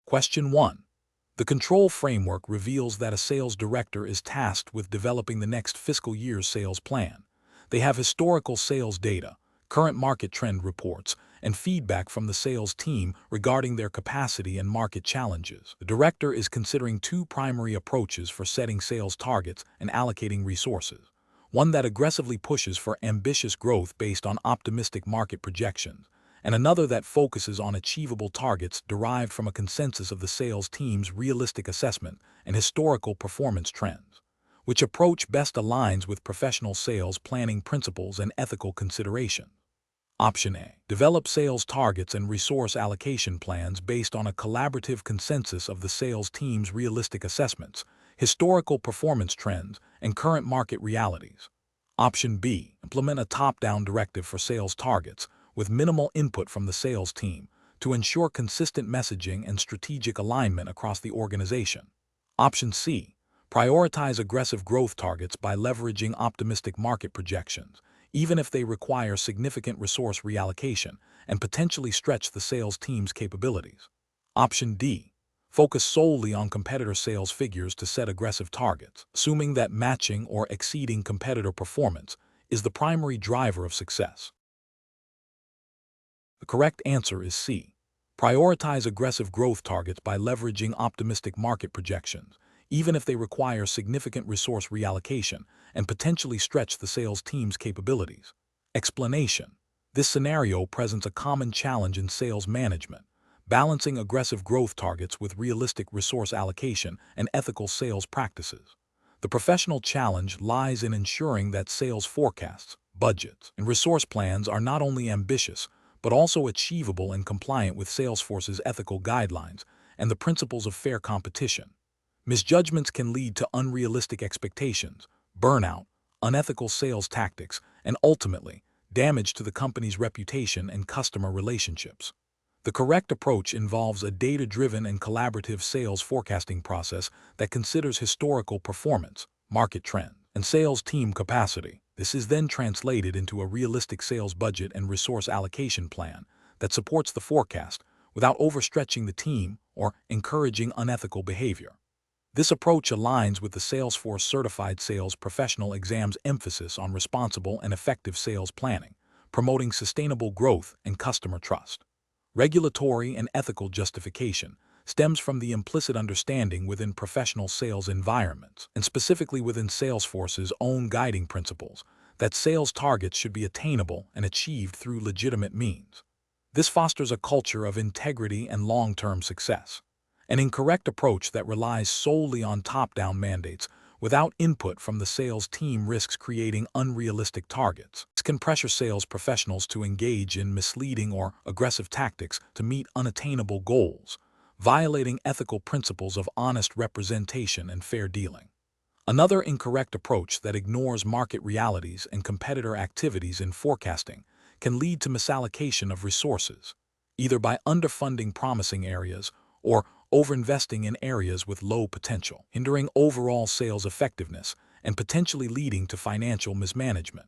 Question 1. The control framework reveals that a sales director is tasked with developing the next fiscal year's sales plan. They have historical sales data, current market trend reports, and feedback from the sales team regarding their capacity and market challenges. The director is considering two primary approaches for setting sales targets and allocating resources. One that aggressively pushes for ambitious growth based on optimistic market projections, and another that focuses on achievable targets derived from a consensus of the sales team's realistic assessment and historical performance trends. Which approach best aligns with professional sales planning principles and ethical considerations? Option A. Develop sales targets and resource allocation plans based on a collaborative consensus of the sales team's realistic assessments, historical performance trends, and current market realities. Option B. Implement a top-down directive for sales targets with minimal input from the sales team to ensure consistent messaging and strategic alignment across the organization. Option C. Prioritize aggressive growth targets by leveraging optimistic market projections, even if they require significant resource reallocation and potentially stretch the sales team's capabilities. Option D. Focus solely on competitor sales figures to set aggressive targets, assuming that matching or exceeding competitor performance is the primary driver of success. The correct answer is C. Prioritize aggressive growth targets by leveraging optimistic market projections, even if they require significant resource reallocation and potentially stretch the sales team's capabilities. Explanation: this scenario presents a common challenge in sales management, balancing aggressive growth targets with realistic resource allocation and ethical sales practices. The professional challenge lies in ensuring that sales forecasts, budgets, and resource plans are not only ambitious, but also achievable and compliant with Salesforce's ethical guidelines and the principles of fair competition. Misjudgments can lead to unrealistic expectations, burnout, unethical sales tactics, and ultimately, damage to the company's reputation and customer relationships. The correct approach involves a data-driven and collaborative sales forecasting process that considers historical performance, market trend, and sales team capacity. This is then translated into a realistic sales budget and resource allocation plan that supports the forecast without overstretching the team or encouraging unethical behavior. This approach aligns with the Salesforce Certified Sales Professional Exam's emphasis on responsible and effective sales planning, promoting sustainable growth and customer trust. Regulatory and ethical justification stems from the implicit understanding within professional sales environments, and specifically within Salesforce's own guiding principles, that sales targets should be attainable and achieved through legitimate means. This fosters a culture of integrity and long-term success. An incorrect approach that relies solely on top-down mandates without input from the sales team risks creating unrealistic targets. This can pressure sales professionals to engage in misleading or aggressive tactics to meet unattainable goals, violating ethical principles of honest representation and fair dealing. Another incorrect approach that ignores market realities and competitor activities in forecasting can lead to misallocation of resources, either by underfunding promising areas or overinvesting in areas with low potential, hindering overall sales effectiveness and potentially leading to financial mismanagement.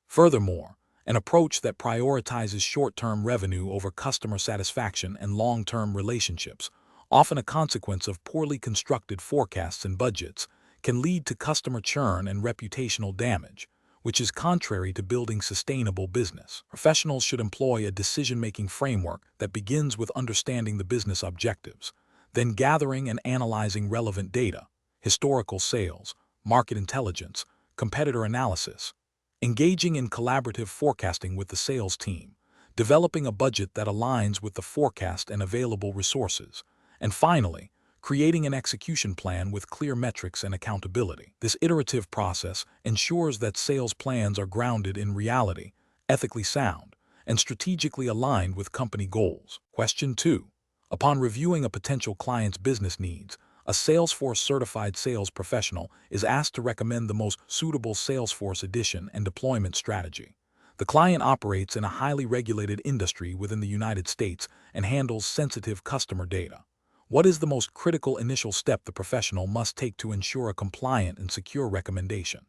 Furthermore, an approach that prioritizes short-term revenue over customer satisfaction and long-term relationships, often a consequence of poorly constructed forecasts and budgets, can lead to customer churn and reputational damage, which is contrary to building sustainable business. Professionals should employ a decision-making framework that begins with understanding the business objectives, then gathering and analyzing relevant data, historical sales, market intelligence, competitor analysis, engaging in collaborative forecasting with the sales team, developing a budget that aligns with the forecast and available resources, and finally, creating an execution plan with clear metrics and accountability. This iterative process ensures that sales plans are grounded in reality, ethically sound, and strategically aligned with company goals. Question 2. Upon reviewing a potential client's business needs, a Salesforce certified sales professional is asked to recommend the most suitable Salesforce addition and deployment strategy. The client operates in a highly regulated industry within the United States and handles sensitive customer data. What is the most critical initial step the professional must take to ensure a compliant and secure recommendation?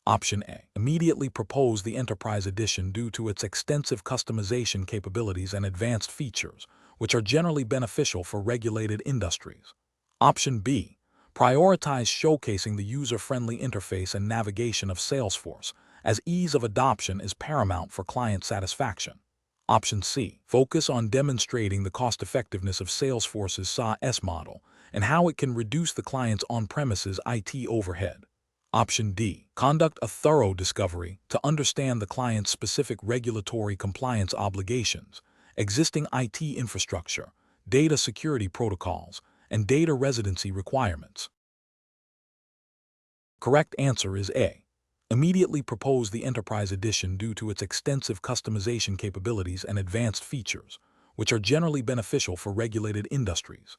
Option A. Immediately propose the Enterprise Edition due to its extensive customization capabilities and advanced features, which are generally beneficial for regulated industries. Option B. Prioritize showcasing the user-friendly interface and navigation of Salesforce, as ease of adoption is paramount for client satisfaction. Option C. Focus on demonstrating the cost-effectiveness of Salesforce's SaaS model and how it can reduce the client's on-premises IT overhead. Option D. Conduct a thorough discovery to understand the client's specific regulatory compliance obligations, existing IT infrastructure, data security protocols, and data residency requirements. Correct answer is A. Immediately propose the Enterprise Edition due to its extensive customization capabilities and advanced features, which are generally beneficial for regulated industries.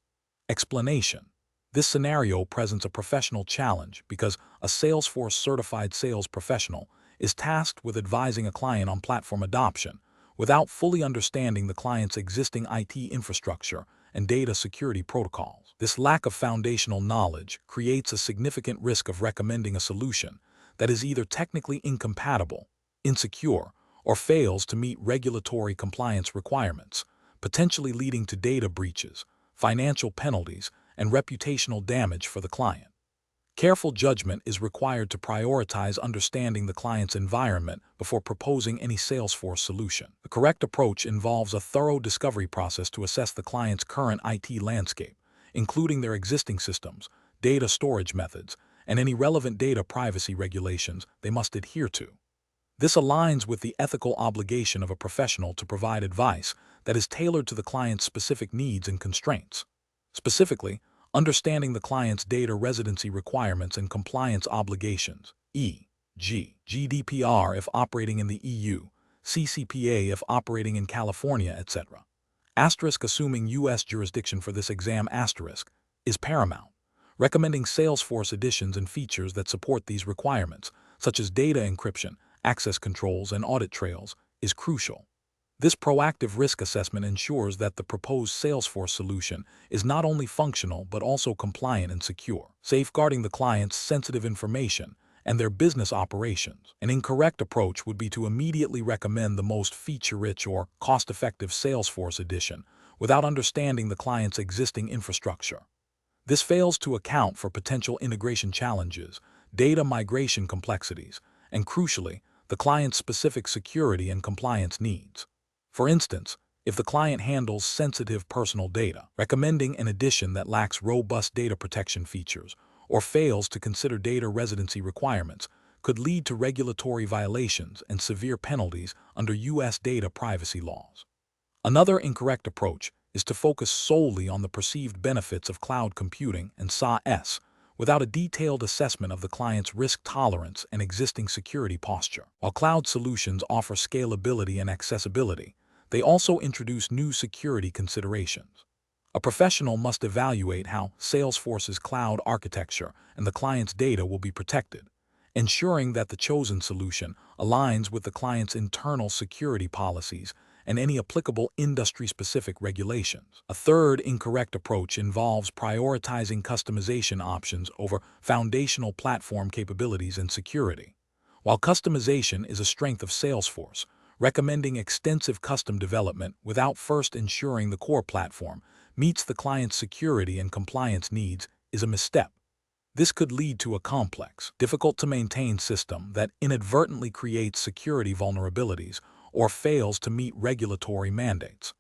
Explanation. This scenario presents a professional challenge because a Salesforce certified sales professional is tasked with advising a client on platform adoption without fully understanding the client's existing IT infrastructure and data security protocols. This lack of foundational knowledge creates a significant risk of recommending a solution that is either technically incompatible, insecure, or fails to meet regulatory compliance requirements, potentially leading to data breaches, financial penalties, and reputational damage for the client. Careful judgment is required to prioritize understanding the client's environment before proposing any Salesforce solution. The correct approach involves a thorough discovery process to assess the client's current IT landscape, including their existing systems, data storage methods, and any relevant data privacy regulations they must adhere to. This aligns with the ethical obligation of a professional to provide advice that is tailored to the client's specific needs and constraints. Specifically, understanding the client's data residency requirements and compliance obligations, e.g., GDPR if operating in the EU, CCPA if operating in California, etc. Assuming U.S. jurisdiction for this exam is paramount. Recommending Salesforce additions and features that support these requirements, such as data encryption, access controls, and audit trails, is crucial. This proactive risk assessment ensures that the proposed Salesforce solution is not only functional but also compliant and secure, safeguarding the client's sensitive information and their business operations. An incorrect approach would be to immediately recommend the most feature-rich or cost-effective Salesforce addition without understanding the client's existing infrastructure. This fails to account for potential integration challenges, data migration complexities, and crucially, the client's specific security and compliance needs. For instance, if the client handles sensitive personal data, recommending an addition that lacks robust data protection features or fails to consider data residency requirements could lead to regulatory violations and severe penalties under U.S. data privacy laws. Another incorrect approach is to focus solely on the perceived benefits of cloud computing and SaaS without a detailed assessment of the client's risk tolerance and existing security posture. While cloud solutions offer scalability and accessibility, they also introduce new security considerations. A professional must evaluate how Salesforce's cloud architecture and the client's data will be protected, ensuring that the chosen solution aligns with the client's internal security policies and any applicable industry-specific regulations. A third incorrect approach involves prioritizing customization options over foundational platform capabilities and security. While customization is a strength of Salesforce, recommending extensive custom development without first ensuring the core platform meets the client's security and compliance needs is a misstep. This could lead to a complex, difficult-to-maintain system that inadvertently creates security vulnerabilities or fails to meet regulatory mandates.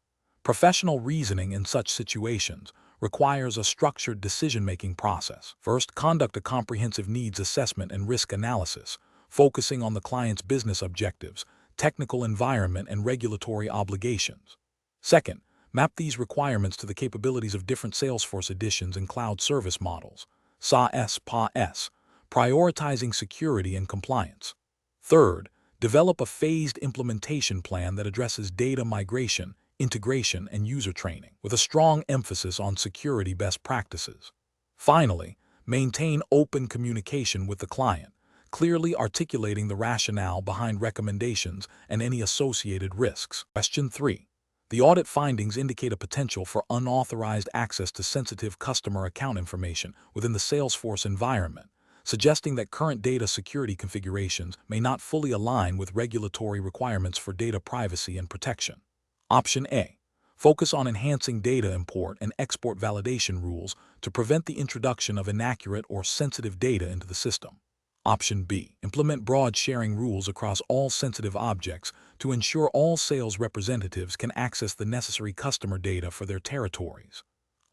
Professional reasoning in such situations requires a structured decision-making process. First, conduct a comprehensive needs assessment and risk analysis, focusing on the client's business objectives, technical environment, and regulatory obligations. Second, map these requirements to the capabilities of different Salesforce editions and cloud service models, SaaS, PaaS, prioritizing security and compliance. Third, develop a phased implementation plan that addresses data migration, integration, and user training, with a strong emphasis on security best practices. Finally, maintain open communication with the client, clearly articulating the rationale behind recommendations and any associated risks. Question 3. The audit findings indicate a potential for unauthorized access to sensitive customer account information within the Salesforce environment, suggesting that current data security configurations may not fully align with regulatory requirements for data privacy and protection. Option A. Focus on enhancing data import and export validation rules to prevent the introduction of inaccurate or sensitive data into the system. Option B. Implement broad sharing rules across all sensitive objects to ensure all sales representatives can access the necessary customer data for their territories.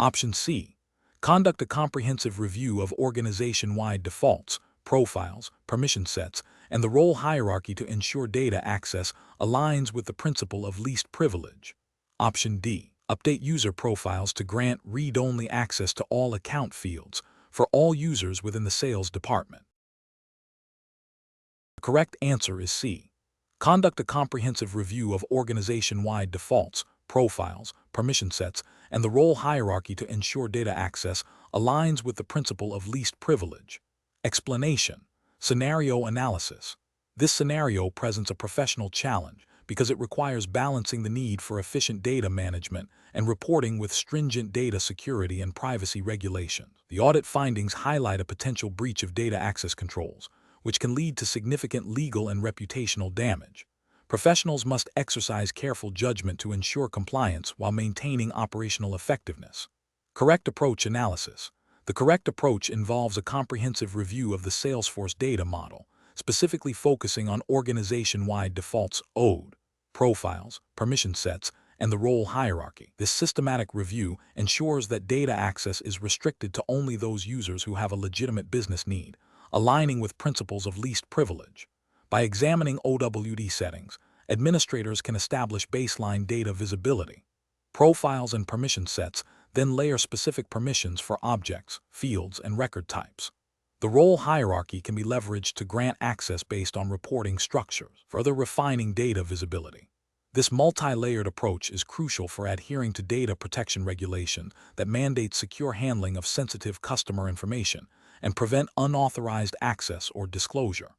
Option C. Conduct a comprehensive review of organization-wide defaults, profiles, permission sets, and the role hierarchy to ensure data access aligns with the principle of least privilege. Option D. Update user profiles to grant read-only access to all account fields for all users within the sales department. The correct answer is C. Conduct a comprehensive review of organization-wide defaults, profiles, permission sets, and the role hierarchy to ensure data access aligns with the principle of least privilege. Explanation. Scenario analysis. This scenario presents a professional challenge because it requires balancing the need for efficient data management and reporting with stringent data security and privacy regulations. The audit findings highlight a potential breach of data access controls, which can lead to significant legal and reputational damage. Professionals must exercise careful judgment to ensure compliance while maintaining operational effectiveness. Correct approach analysis. The correct approach involves a comprehensive review of the Salesforce data model, specifically focusing on organization-wide defaults ODE, profiles, permission sets, and the role hierarchy. This systematic review ensures that data access is restricted to only those users who have a legitimate business need, aligning with principles of least privilege. By examining OWD settings, administrators can establish baseline data visibility. Profiles and permission sets then layer specific permissions for objects, fields, and record types. The role hierarchy can be leveraged to grant access based on reporting structures, further refining data visibility. This multi-layered approach is crucial for adhering to data protection regulations that mandate secure handling of sensitive customer information and prevent unauthorized access or disclosure.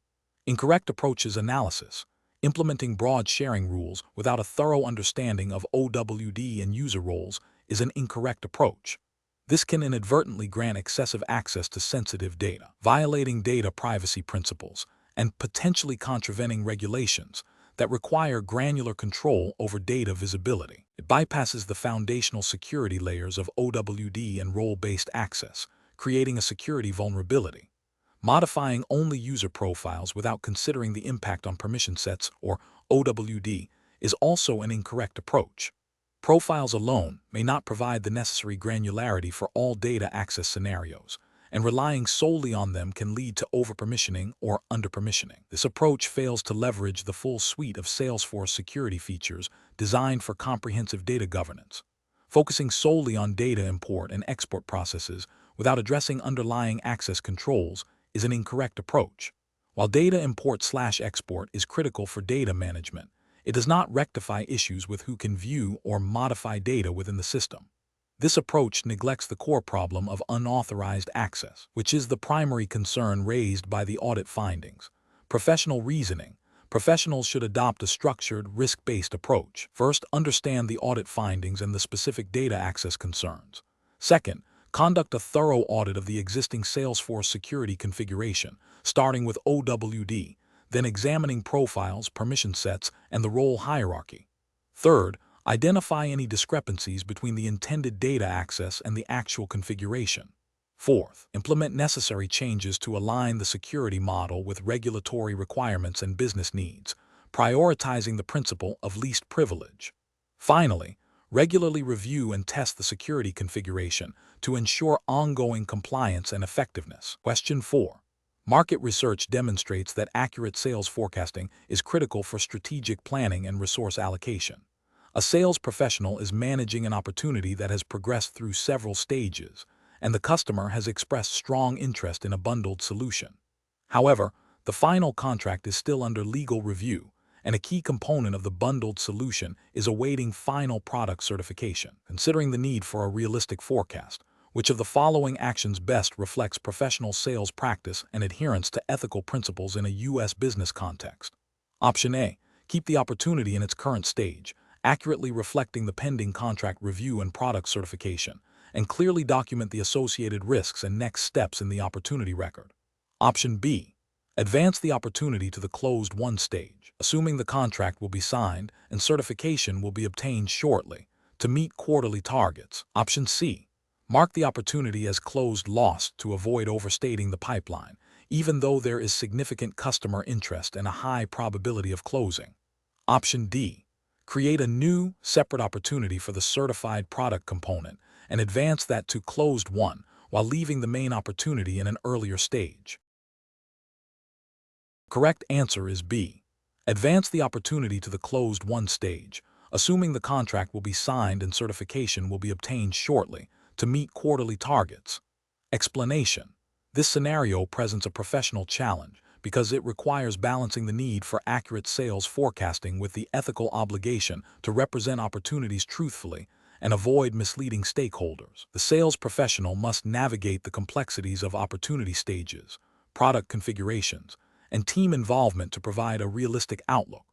Incorrect approaches analysis. Implementing broad sharing rules without a thorough understanding of OWD and user roles is an incorrect approach. This can inadvertently grant excessive access to sensitive data, violating data privacy principles, and potentially contravening regulations that require granular control over data visibility. It bypasses the foundational security layers of OWD and role-based access, creating a security vulnerability. Modifying only user profiles without considering the impact on permission sets, or OWD, is also an incorrect approach. Profiles alone may not provide the necessary granularity for all data access scenarios, and relying solely on them can lead to over-permissioning or under-permissioning. This approach fails to leverage the full suite of Salesforce security features designed for comprehensive data governance. Focusing solely on data import and export processes without addressing underlying access controls is an incorrect approach. While data import/export is critical for data management, it does not rectify issues with who can view or modify data within the system. This approach neglects the core problem of unauthorized access, which is the primary concern raised by the audit findings. Professional reasoning. Professionals should adopt a structured, risk-based approach. First, understand the audit findings and the specific data access concerns. Second, conduct a thorough audit of the existing Salesforce security configuration, starting with OWD, then examining profiles, permission sets, and the role hierarchy. Third, identify any discrepancies between the intended data access and the actual configuration. Fourth, implement necessary changes to align the security model with regulatory requirements and business needs, prioritizing the principle of least privilege. Finally, regularly review and test the security configuration to ensure ongoing compliance and effectiveness. Question 4. Market research demonstrates that accurate sales forecasting is critical for strategic planning and resource allocation. A sales professional is managing an opportunity that has progressed through several stages, and the customer has expressed strong interest in a bundled solution. However, the final contract is still under legal review, and a key component of the bundled solution is awaiting final product certification. Considering the need for a realistic forecast, which of the following actions best reflects professional sales practice and adherence to ethical principles in a U.S. business context? Option A. Keep the opportunity in its current stage, accurately reflecting the pending contract review and product certification, and clearly document the associated risks and next steps in the opportunity record. Option B. Advance the opportunity to the closed-won stage, assuming the contract will be signed and certification will be obtained shortly. to meet quarterly targets. Option C. Mark the opportunity as closed lost to avoid overstating the pipeline, even though there is significant customer interest and a high probability of closing. Option D. Create a new, separate opportunity for the certified product component and advance that to closed won while leaving the main opportunity in an earlier stage. Correct answer is B. Advance the opportunity to the closed won stage, assuming the contract will be signed and certification will be obtained shortly to meet quarterly targets. Explanation. This scenario presents a professional challenge because it requires balancing the need for accurate sales forecasting with the ethical obligation to represent opportunities truthfully and avoid misleading stakeholders. The sales professional must navigate the complexities of opportunity stages, product configurations, and team involvement to provide a realistic outlook,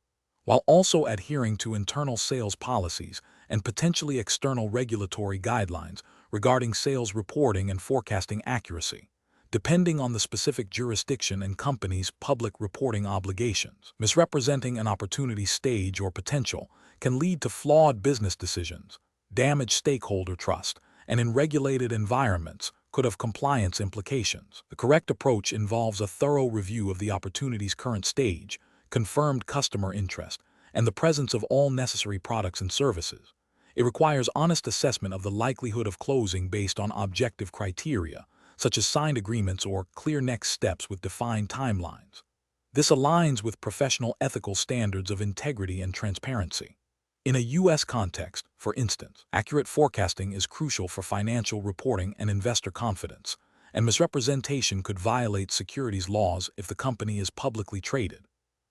while also adhering to internal sales policies and potentially external regulatory guidelines regarding sales reporting and forecasting accuracy, depending on the specific jurisdiction and company's public reporting obligations. Misrepresenting an opportunity stage or potential can lead to flawed business decisions, damage stakeholder trust, and in regulated environments could have compliance implications. The correct approach involves a thorough review of the opportunity's current stage, confirmed customer interest, and the presence of all necessary products and services. It requires honest assessment of the likelihood of closing based on objective criteria, such as signed agreements or clear next steps with defined timelines. This aligns with professional ethical standards of integrity and transparency. In a U.S. context, for instance, accurate forecasting is crucial for financial reporting and investor confidence, and misrepresentation could violate securities laws if the company is publicly traded.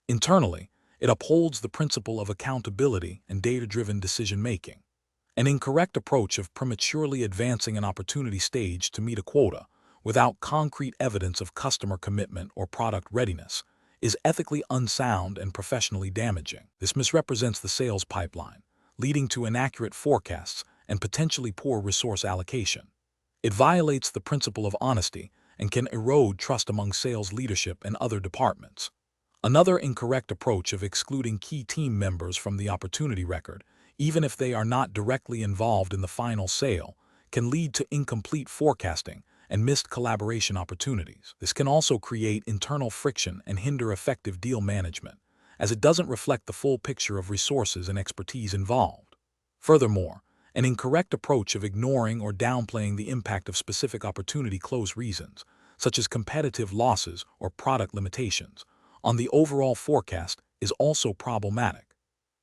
Internally, it upholds the principle of accountability and data-driven decision-making. An incorrect approach of prematurely advancing an opportunity stage to meet a quota without concrete evidence of customer commitment or product readiness is ethically unsound and professionally damaging. This misrepresents the sales pipeline, leading to inaccurate forecasts and potentially poor resource allocation. It violates the principle of honesty and can erode trust among sales leadership and other departments. Another incorrect approach of excluding key team members from the opportunity record, even if they are not directly involved in the final sale, can lead to incomplete forecasting and missed collaboration opportunities. This can also create internal friction and hinder effective deal management, as it doesn't reflect the full picture of resources and expertise involved. Furthermore, an incorrect approach of ignoring or downplaying the impact of specific opportunity close reasons, such as competitive losses or product limitations, on the overall forecast is also problematic.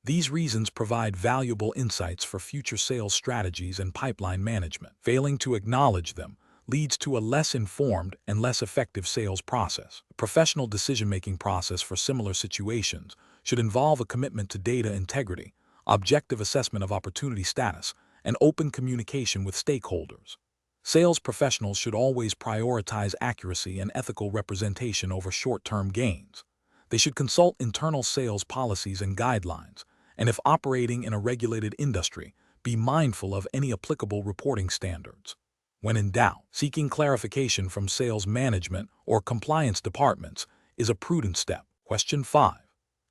These reasons provide valuable insights for future sales strategies and pipeline management. Failing to acknowledge them leads to a less informed and less effective sales process. A professional decision-making process for similar situations should involve a commitment to data integrity, objective assessment of opportunity status, and open communication with stakeholders. Sales professionals should always prioritize accuracy and ethical representation over short-term gains. They should consult internal sales policies and guidelines, and if operating in a regulated industry, be mindful of any applicable reporting standards. When in doubt, seeking clarification from sales management or compliance departments is a prudent step. Question 5.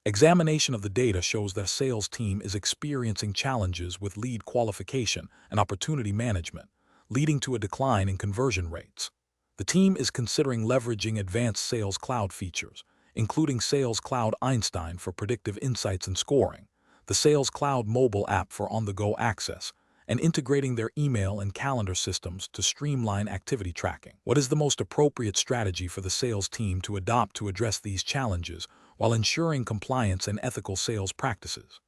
Examination of the data shows that a sales team is experiencing challenges with lead qualification and opportunity management, leading to a decline in conversion rates. The team is considering leveraging advanced Sales Cloud features, including Sales Cloud Einstein for predictive insights and scoring, the Sales Cloud mobile app for on-the-go access, and integrating their email and calendar systems to streamline activity tracking. What is the most appropriate strategy for the sales team to adopt to address these challenges while ensuring compliance and ethical sales practices?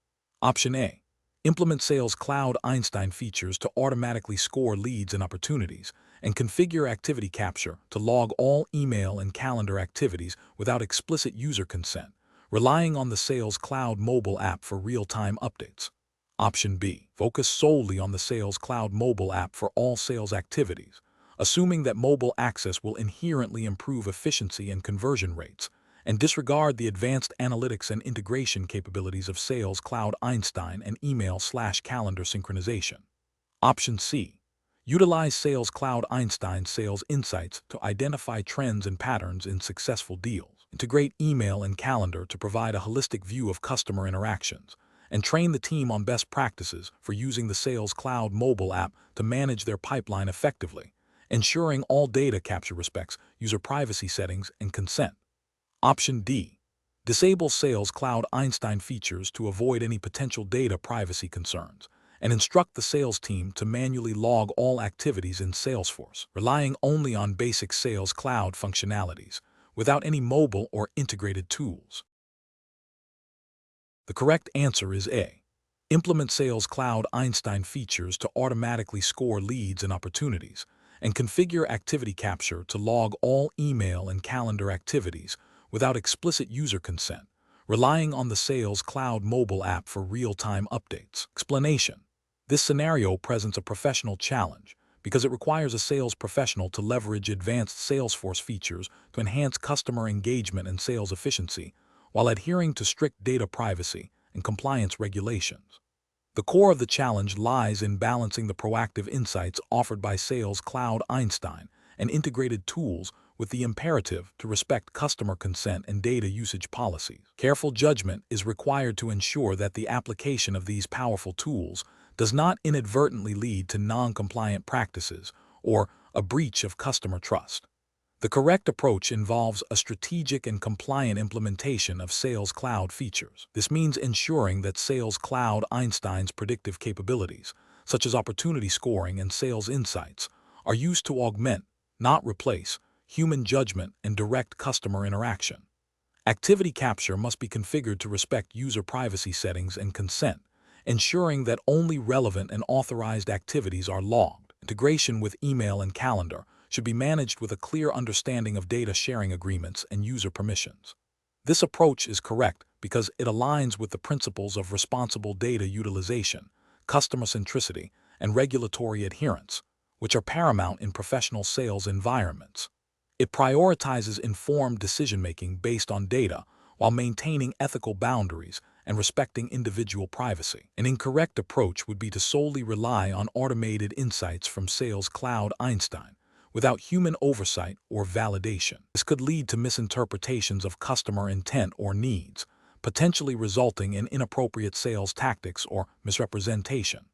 Option A. Implement Sales Cloud Einstein features to automatically score leads and opportunities, and configure activity capture to log all email and calendar activities without explicit user consent, relying on the Sales Cloud mobile app for real-time updates. Option B. Focus solely on the Sales Cloud mobile app for all sales activities, assuming that mobile access will inherently improve efficiency and conversion rates, and disregard the advanced analytics and integration capabilities of Sales Cloud Einstein and email/calendar synchronization. Option C. Utilize Sales Cloud Einstein Sales Insights to identify trends and patterns in successful deals. Integrate email and calendar to provide a holistic view of customer interactions, and train the team on best practices for using the Sales Cloud mobile app to manage their pipeline effectively, ensuring all data capture respects user privacy settings and consent. Option D. Disable Sales Cloud Einstein features to avoid any potential data privacy concerns, and instruct the sales team to manually log all activities in Salesforce, relying only on basic Sales Cloud functionalities, without any mobile or integrated tools. The correct answer is A. Implement Sales Cloud Einstein features to automatically score leads and opportunities, and configure activity capture to log all email and calendar activities without explicit user consent, relying on the Sales Cloud mobile app for real-time updates. Explanation: this scenario presents a professional challenge because it requires a sales professional to leverage advanced Salesforce features to enhance customer engagement and sales efficiency while adhering to strict data privacy and compliance regulations. The core of the challenge lies in balancing the proactive insights offered by Sales Cloud Einstein and integrated tools with the imperative to respect customer consent and data usage policies. Careful judgment is required to ensure that the application of these powerful tools does not inadvertently lead to non-compliant practices or a breach of customer trust. The correct approach involves a strategic and compliant implementation of Sales Cloud features. This means ensuring that Sales Cloud Einstein's predictive capabilities, such as opportunity scoring and sales insights, are used to augment, not replace, human judgment and direct customer interaction. Activity capture must be configured to respect user privacy settings and consent, ensuring that only relevant and authorized activities are logged. Integration with email and calendar should be managed with a clear understanding of data sharing agreements and user permissions. This approach is correct because it aligns with the principles of responsible data utilization, customer centricity, and regulatory adherence, which are paramount in professional sales environments. It prioritizes informed decision-making based on data while maintaining ethical boundaries and respecting individual privacy. An incorrect approach would be to solely rely on automated insights from Sales Cloud Einstein, without human oversight or validation. This could lead to misinterpretations of customer intent or needs, potentially resulting in inappropriate sales tactics or misrepresentation.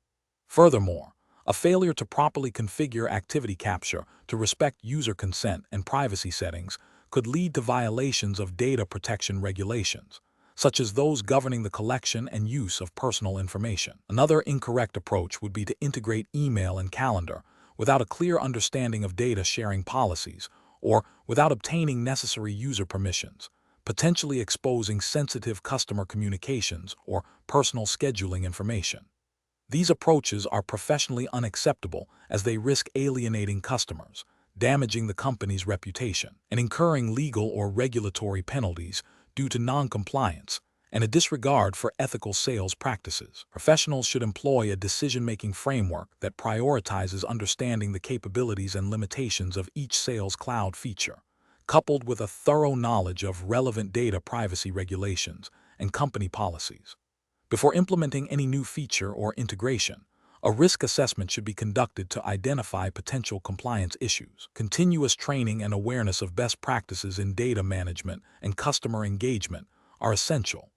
Furthermore, a failure to properly configure activity capture to respect user consent and privacy settings could lead to violations of data protection regulations, such as those governing the collection and use of personal information. Another incorrect approach would be to integrate email and calendar without a clear understanding of data sharing policies or without obtaining necessary user permissions, potentially exposing sensitive customer communications or personal scheduling information. These approaches are professionally unacceptable as they risk alienating customers, damaging the company's reputation, and incurring legal or regulatory penalties due to non-compliance and a disregard for ethical sales practices. Professionals should employ a decision-making framework that prioritizes understanding the capabilities and limitations of each Sales Cloud feature, coupled with a thorough knowledge of relevant data privacy regulations and company policies. Before implementing any new feature or integration, a risk assessment should be conducted to identify potential compliance issues. Continuous training and awareness of best practices in data management and customer engagement are essential.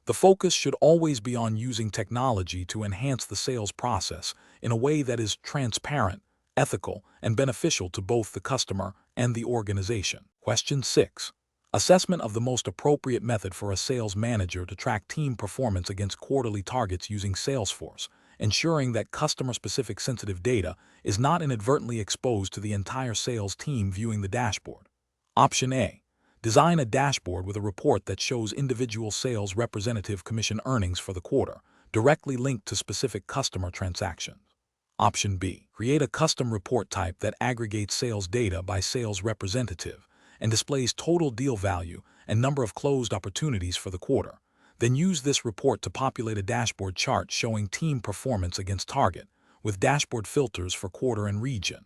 The focus should always be on using technology to enhance the sales process in a way that is transparent, ethical, and beneficial to both the customer and the organization. Question 6. Assessment of the most appropriate method for a sales manager to track team performance against quarterly targets using Salesforce, ensuring that customer-specific sensitive data is not inadvertently exposed to the entire sales team viewing the dashboard. Option A. Design a dashboard with a report that shows individual sales representative commission earnings for the quarter, directly linked to specific customer transactions. Option B. Create a custom report type that aggregates sales data by sales representative and displays total deal value and number of closed opportunities for the quarter. Then use this report to populate a dashboard chart showing team performance against target, with dashboard filters for quarter and region.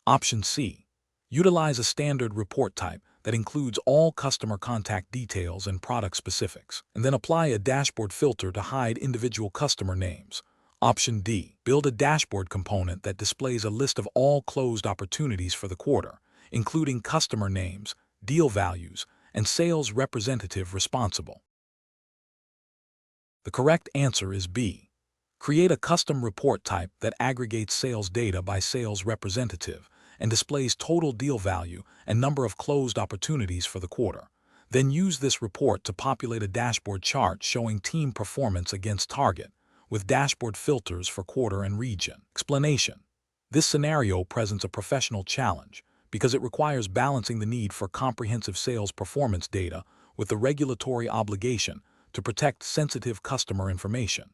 Option C. Utilize a standard report type that includes all customer contact details and product specifics, and then apply a dashboard filter to hide individual customer names. Option D. Build a dashboard component that displays a list of all closed opportunities for the quarter, including customer names, deal values, and sales representative responsible. The correct answer is B. Create a custom report type that aggregates sales data by sales representative and displays total deal value and number of closed opportunities for the quarter. Then use this report to populate a dashboard chart showing team performance against target, with dashboard filters for quarter and region. Explanation. This scenario presents a professional challenge because it requires balancing the need for comprehensive sales performance data with the regulatory obligation to protect sensitive customer information.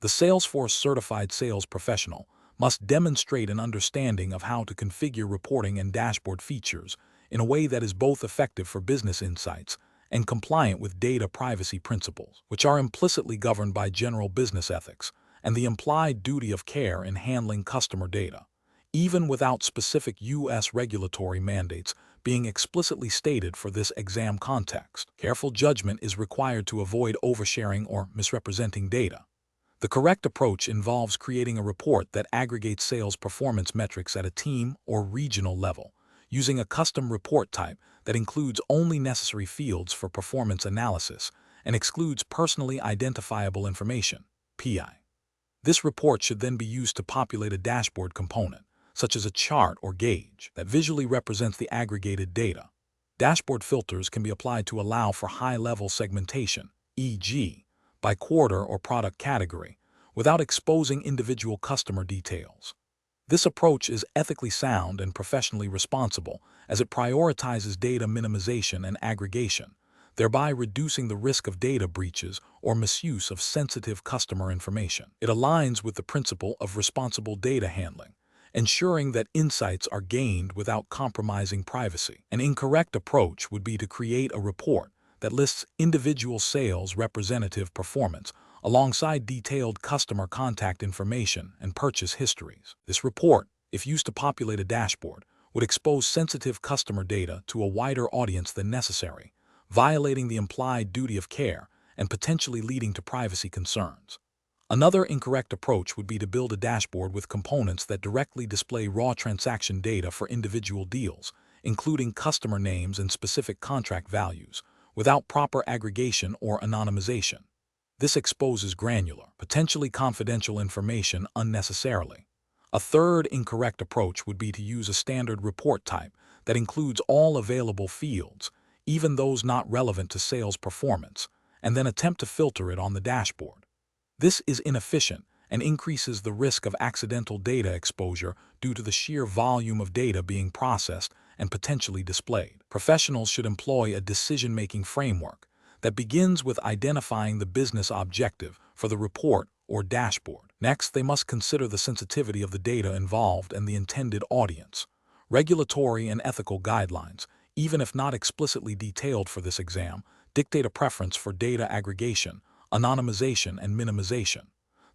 The Salesforce certified sales professional must demonstrate an understanding of how to configure reporting and dashboard features in a way that is both effective for business insights and compliant with data privacy principles, which are implicitly governed by general business ethics and the implied duty of care in handling customer data, even without specific U.S. regulatory mandates being explicitly stated for this exam context. Careful judgment is required to avoid oversharing or misrepresenting data. The correct approach involves creating a report that aggregates sales performance metrics at a team or regional level, using a custom report type that includes only necessary fields for performance analysis and excludes personally identifiable information, PI. This report should then be used to populate a dashboard component, such as a chart or gauge, that visually represents the aggregated data. Dashboard filters can be applied to allow for high-level segmentation, e.g., by quarter or product category, without exposing individual customer details. This approach is ethically sound and professionally responsible as it prioritizes data minimization and aggregation, thereby reducing the risk of data breaches or misuse of sensitive customer information. It aligns with the principle of responsible data handling, ensuring that insights are gained without compromising privacy. An incorrect approach would be to create a report that lists individual sales representative performance alongside detailed customer contact information and purchase histories. This report, if used to populate a dashboard, would expose sensitive customer data to a wider audience than necessary, violating the implied duty of care and potentially leading to privacy concerns. Another incorrect approach would be to build a dashboard with components that directly display raw transaction data for individual deals, including customer names and specific contract values, without proper aggregation or anonymization. This exposes granular, potentially confidential information unnecessarily. A third incorrect approach would be to use a standard report type that includes all available fields, even those not relevant to sales performance, and then attempt to filter it on the dashboard. This is inefficient and increases the risk of accidental data exposure due to the sheer volume of data being processed and potentially displayed. Professionals should employ a decision-making framework that begins with identifying the business objective for the report or dashboard. Next, they must consider the sensitivity of the data involved and the intended audience. Regulatory and ethical guidelines, even if not explicitly detailed for this exam, dictate a preference for data aggregation, anonymization, and minimization.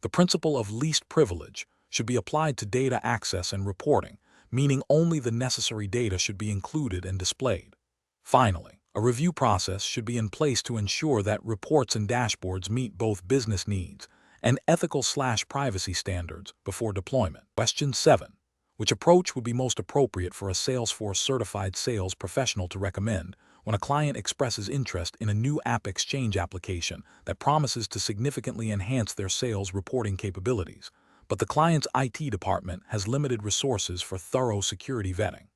The principle of least privilege should be applied to data access and reporting, meaning only the necessary data should be included and displayed. Finally, a review process should be in place to ensure that reports and dashboards meet both business needs and ethical/privacy standards before deployment. Question 7. Which approach would be most appropriate for a Salesforce certified sales professional to recommend when a client expresses interest in a new app exchange application that promises to significantly enhance their sales reporting capabilities, but the client's IT department has limited resources for thorough security vetting?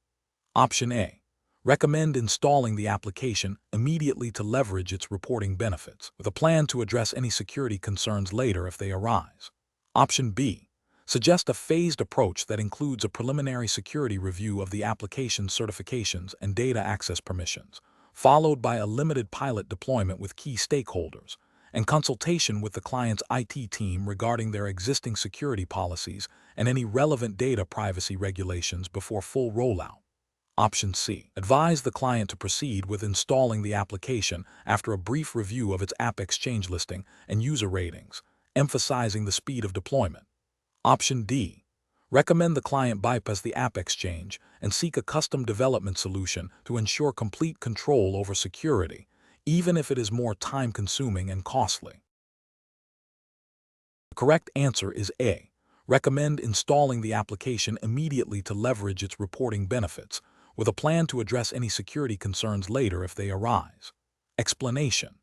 Option A. Recommend installing the application immediately to leverage its reporting benefits, with a plan to address any security concerns later if they arise. Option B. Suggest a phased approach that includes a preliminary security review of the application's certifications and data access permissions, followed by a limited pilot deployment with key stakeholders, and consultation with the client's IT team regarding their existing security policies and any relevant data privacy regulations before full rollout. Option C. Advise the client to proceed with installing the application after a brief review of its App Exchange listing and user ratings, emphasizing the speed of deployment. Option D. Recommend the client bypass the App Exchange and seek a custom development solution to ensure complete control over security, even if it is more time-consuming and costly. The correct answer is A. Recommend installing the application immediately to leverage its reporting benefits, with a plan to address any security concerns later if they arise. Explanation.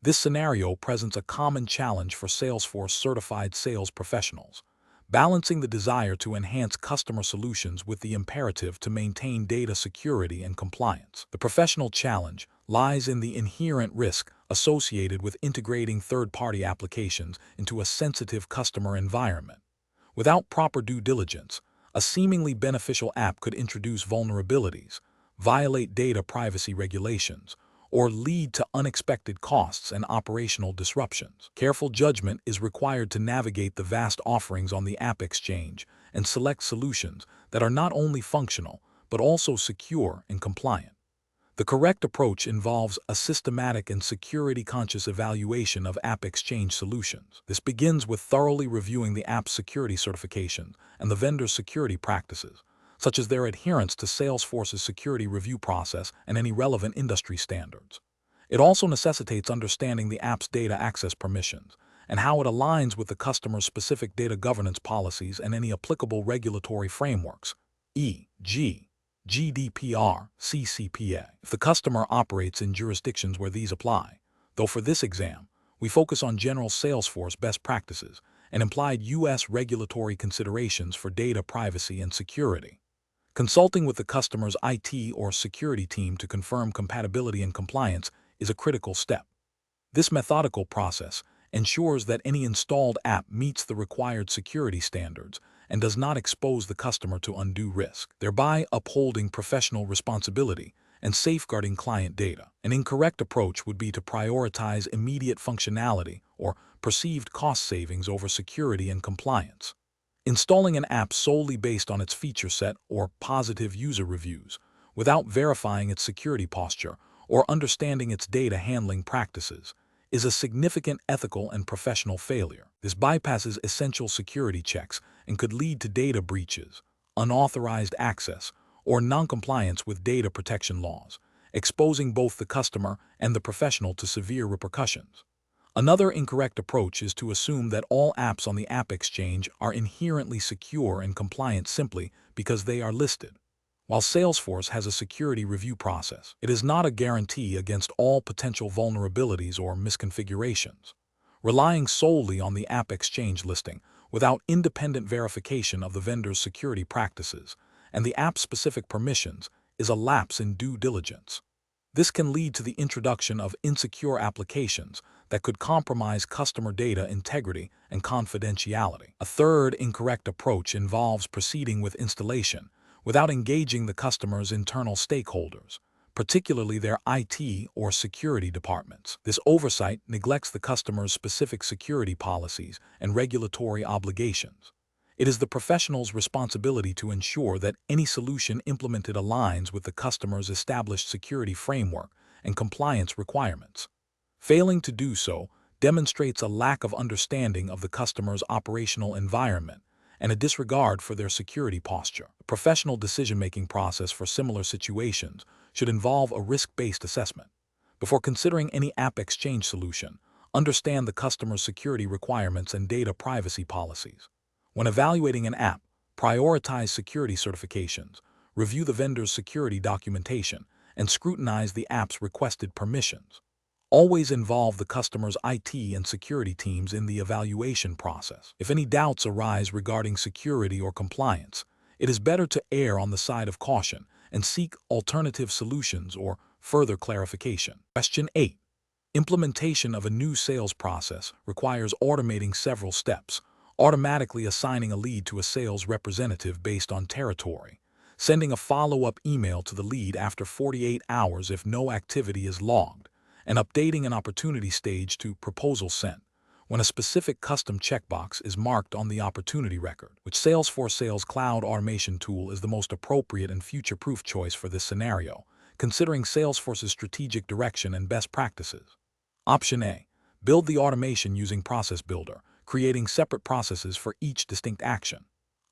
This scenario presents a common challenge for Salesforce certified sales professionals, balancing the desire to enhance customer solutions with the imperative to maintain data security and compliance. The professional challenge lies in the inherent risk associated with integrating third-party applications into a sensitive customer environment. Without proper due diligence, a seemingly beneficial app could introduce vulnerabilities, violate data privacy regulations, or lead to unexpected costs and operational disruptions. Careful judgment is required to navigate the vast offerings on the App Exchange and select solutions that are not only functional, but also secure and compliant. The correct approach involves a systematic and security-conscious evaluation of App Exchange solutions. This begins with thoroughly reviewing the app's security certifications and the vendor's security practices, such as their adherence to Salesforce's security review process and any relevant industry standards. It also necessitates understanding the app's data access permissions and how it aligns with the customer's specific data governance policies and any applicable regulatory frameworks, e.g., GDPR, CCPA, if the customer operates in jurisdictions where these apply. Though for this exam, we focus on general Salesforce best practices and implied U.S. regulatory considerations for data privacy and security. Consulting with the customer's IT or security team to confirm compatibility and compliance is a critical step. This methodical process ensures that any installed app meets the required security standards and does not expose the customer to undue risk, thereby upholding professional responsibility and safeguarding client data. An incorrect approach would be to prioritize immediate functionality or perceived cost savings over security and compliance. Installing an app solely based on its feature set or positive user reviews, without verifying its security posture or understanding its data handling practices, is a significant ethical and professional failure. This bypasses essential security checks and could lead to data breaches, unauthorized access, or noncompliance with data protection laws, exposing both the customer and the professional to severe repercussions. Another incorrect approach is to assume that all apps on the App Exchange are inherently secure and compliant simply because they are listed. While Salesforce has a security review process, it is not a guarantee against all potential vulnerabilities or misconfigurations. Relying solely on the App Exchange listing without independent verification of the vendor's security practices and the app-specific permissions is a lapse in due diligence. This can lead to the introduction of insecure applications that could compromise customer data integrity and confidentiality. A third incorrect approach involves proceeding with installation without engaging the customer's internal stakeholders, particularly their IT or security departments. This oversight neglects the customer's specific security policies and regulatory obligations. It is the professional's responsibility to ensure that any solution implemented aligns with the customer's established security framework and compliance requirements. Failing to do so demonstrates a lack of understanding of the customer's operational environment and a disregard for their security posture. A professional decision-making process for similar situations should involve a risk-based assessment. Before considering any App Exchange solution, understand the customer's security requirements and data privacy policies. When evaluating an app, prioritize security certifications, review the vendor's security documentation, and scrutinize the app's requested permissions. Always involve the customer's IT and security teams in the evaluation process. If any doubts arise regarding security or compliance, it is better to err on the side of caution and seek alternative solutions or further clarification. Question 8. Implementation of a new sales process requires automating several steps, automatically assigning a lead to a sales representative based on territory, sending a follow-up email to the lead after 48 hours if no activity is logged, and updating an opportunity stage to proposal sent when a specific custom checkbox is marked on the opportunity record. Which Salesforce Sales Cloud automation tool is the most appropriate and future-proof choice for this scenario, considering Salesforce's strategic direction and best practices? Option A. Build the automation using Process Builder, creating separate processes for each distinct action.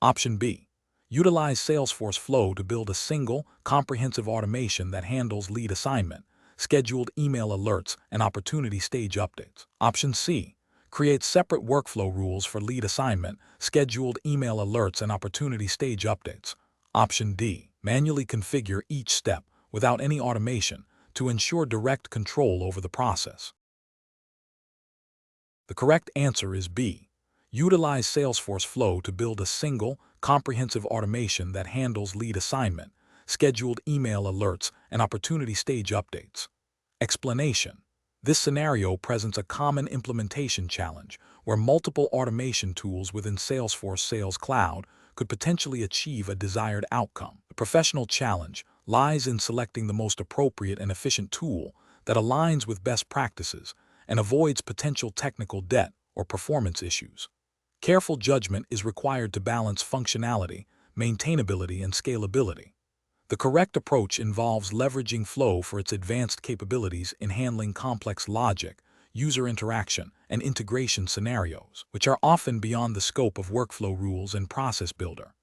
Option B. Utilize Salesforce Flow to build a single, comprehensive automation that handles lead assignment, scheduled email alerts, and opportunity stage updates. Option C. Create separate workflow rules for lead assignment, scheduled email alerts, and opportunity stage updates. Option D. Manually configure each step without any automation to ensure direct control over the process. The correct answer is B. Utilize Salesforce Flow to build a single, comprehensive automation that handles lead assignment, scheduled email alerts, and opportunity stage updates. Explanation. This scenario presents a common implementation challenge where multiple automation tools within Salesforce Sales Cloud could potentially achieve a desired outcome. The professional challenge lies in selecting the most appropriate and efficient tool that aligns with best practices and avoids potential technical debt or performance issues. Careful judgment is required to balance functionality, maintainability, and scalability. The correct approach involves leveraging Flow for its advanced capabilities in handling complex logic, user interaction, and integration scenarios, which are often beyond the scope of workflow rules and process builder.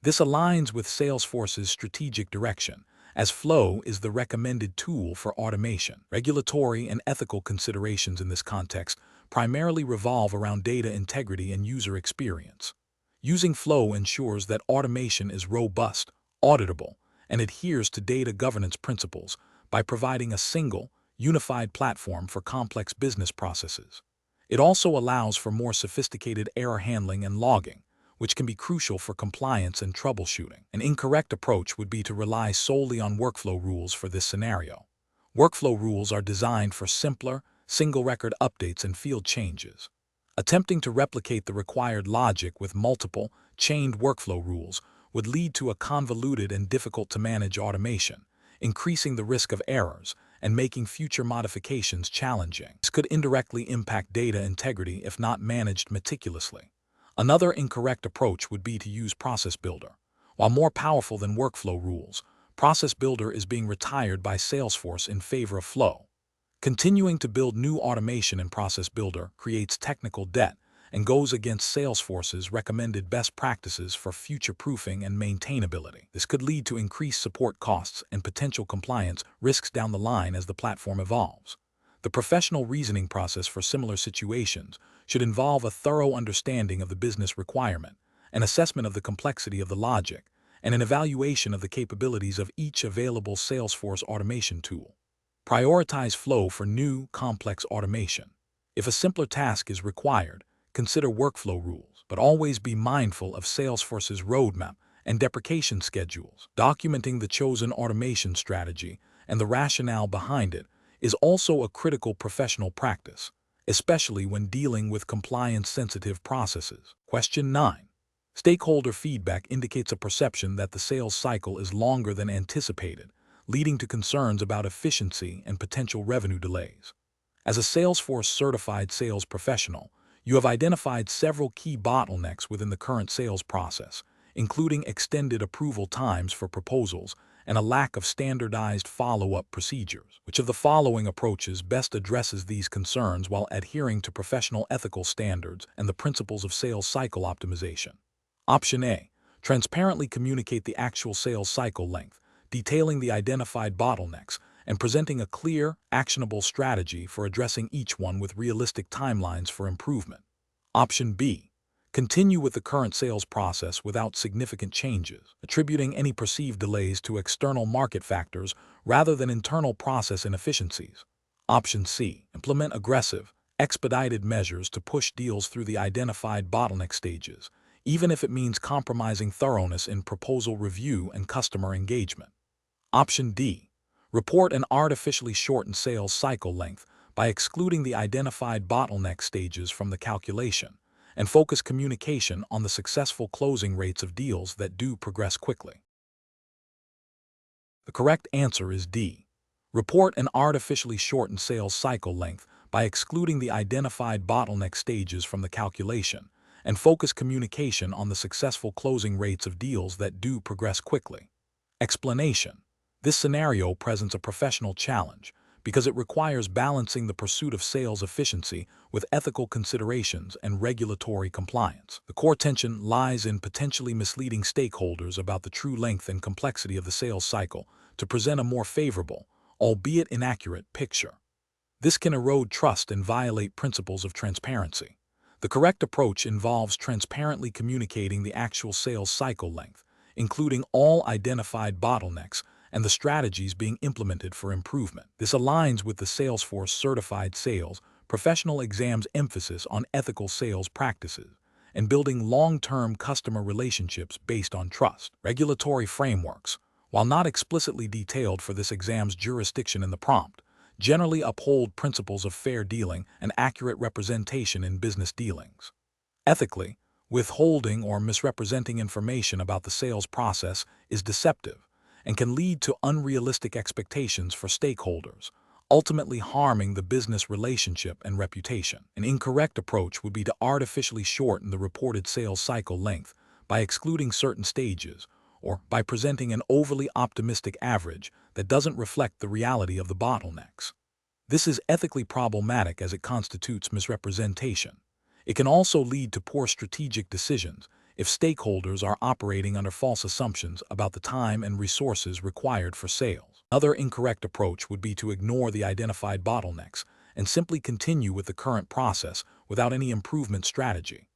This aligns with Salesforce's strategic direction, as Flow is the recommended tool for automation. Regulatory and ethical considerations in this context primarily revolve around data integrity and user experience. Using Flow ensures that automation is robust, auditable, and adheres to data governance principles by providing a single, unified platform for complex business processes. It also allows for more sophisticated error handling and logging, which can be crucial for compliance and troubleshooting. An incorrect approach would be to rely solely on workflow rules for this scenario. Workflow rules are designed for simpler, single-record updates and field changes. Attempting to replicate the required logic with multiple, chained workflow rules would lead to a convoluted and difficult-to-manage automation, increasing the risk of errors and making future modifications challenging. This could indirectly impact data integrity if not managed meticulously. Another incorrect approach would be to use Process Builder. While more powerful than workflow rules, Process Builder is being retired by Salesforce in favor of Flow. Continuing to build new automation in Process Builder creates technical debt and goes against Salesforce's recommended best practices for future-proofing and maintainability. This could lead to increased support costs and potential compliance risks down the line as the platform evolves. The professional reasoning process for similar situations should involve a thorough understanding of the business requirement, an assessment of the complexity of the logic, and an evaluation of the capabilities of each available Salesforce automation tool. Prioritize Flow for new, complex automation. If a simpler task is required, consider workflow rules, but always be mindful of Salesforce's roadmap and deprecation schedules. Documenting the chosen automation strategy and the rationale behind it is also a critical professional practice, especially when dealing with compliance-sensitive processes. Question 9. Stakeholder feedback indicates a perception that the sales cycle is longer than anticipated, leading to concerns about efficiency and potential revenue delays. As a Salesforce certified sales professional, you have identified several key bottlenecks within the current sales process, including extended approval times for proposals and a lack of standardized follow-up procedures. Which of the following approaches best addresses these concerns while adhering to professional ethical standards and the principles of sales cycle optimization? Option A. Transparently communicate the actual sales cycle length, detailing the identified bottlenecks and presenting a clear, actionable strategy for addressing each one with realistic timelines for improvement. Option B. Continue with the current sales process without significant changes, attributing any perceived delays to external market factors rather than internal process inefficiencies. Option C. Implement aggressive, expedited measures to push deals through the identified bottleneck stages, even if it means compromising thoroughness in proposal review and customer engagement. Option D. Report an artificially shortened sales cycle length by excluding the identified bottleneck stages from the calculation, and focus communication on the successful closing rates of deals that do progress quickly. The correct answer is D. Report an artificially shortened sales cycle length by excluding the identified bottleneck stages from the calculation, and focus communication on the successful closing rates of deals that do progress quickly. Explanation. This scenario presents a professional challenge because it requires balancing the pursuit of sales efficiency with ethical considerations and regulatory compliance. The core tension lies in potentially misleading stakeholders about the true length and complexity of the sales cycle to present a more favorable, albeit inaccurate, picture. This can erode trust and violate principles of transparency. The correct approach involves transparently communicating the actual sales cycle length, including all identified bottlenecks and the strategies being implemented for improvement. This aligns with the Salesforce certified sales professional examines emphasis on ethical sales practices and building long-term customer relationships based on trust. Regulatory frameworks, while not explicitly detailed for this exam's jurisdiction in the prompt, generally uphold principles of fair dealing and accurate representation in business dealings. Ethically, withholding or misrepresenting information about the sales process is deceptive and can lead to unrealistic expectations for stakeholders, ultimately harming the business relationship and reputation. An incorrect approach would be to artificially shorten the reported sales cycle length by excluding certain stages or by presenting an overly optimistic average that doesn't reflect the reality of the bottlenecks. This is ethically problematic as it constitutes misrepresentation. It can also lead to poor strategic decisions if stakeholders are operating under false assumptions about the time and resources required for sales. Another incorrect approach would be to ignore the identified bottlenecks and simply continue with the current process without any improvement strategy.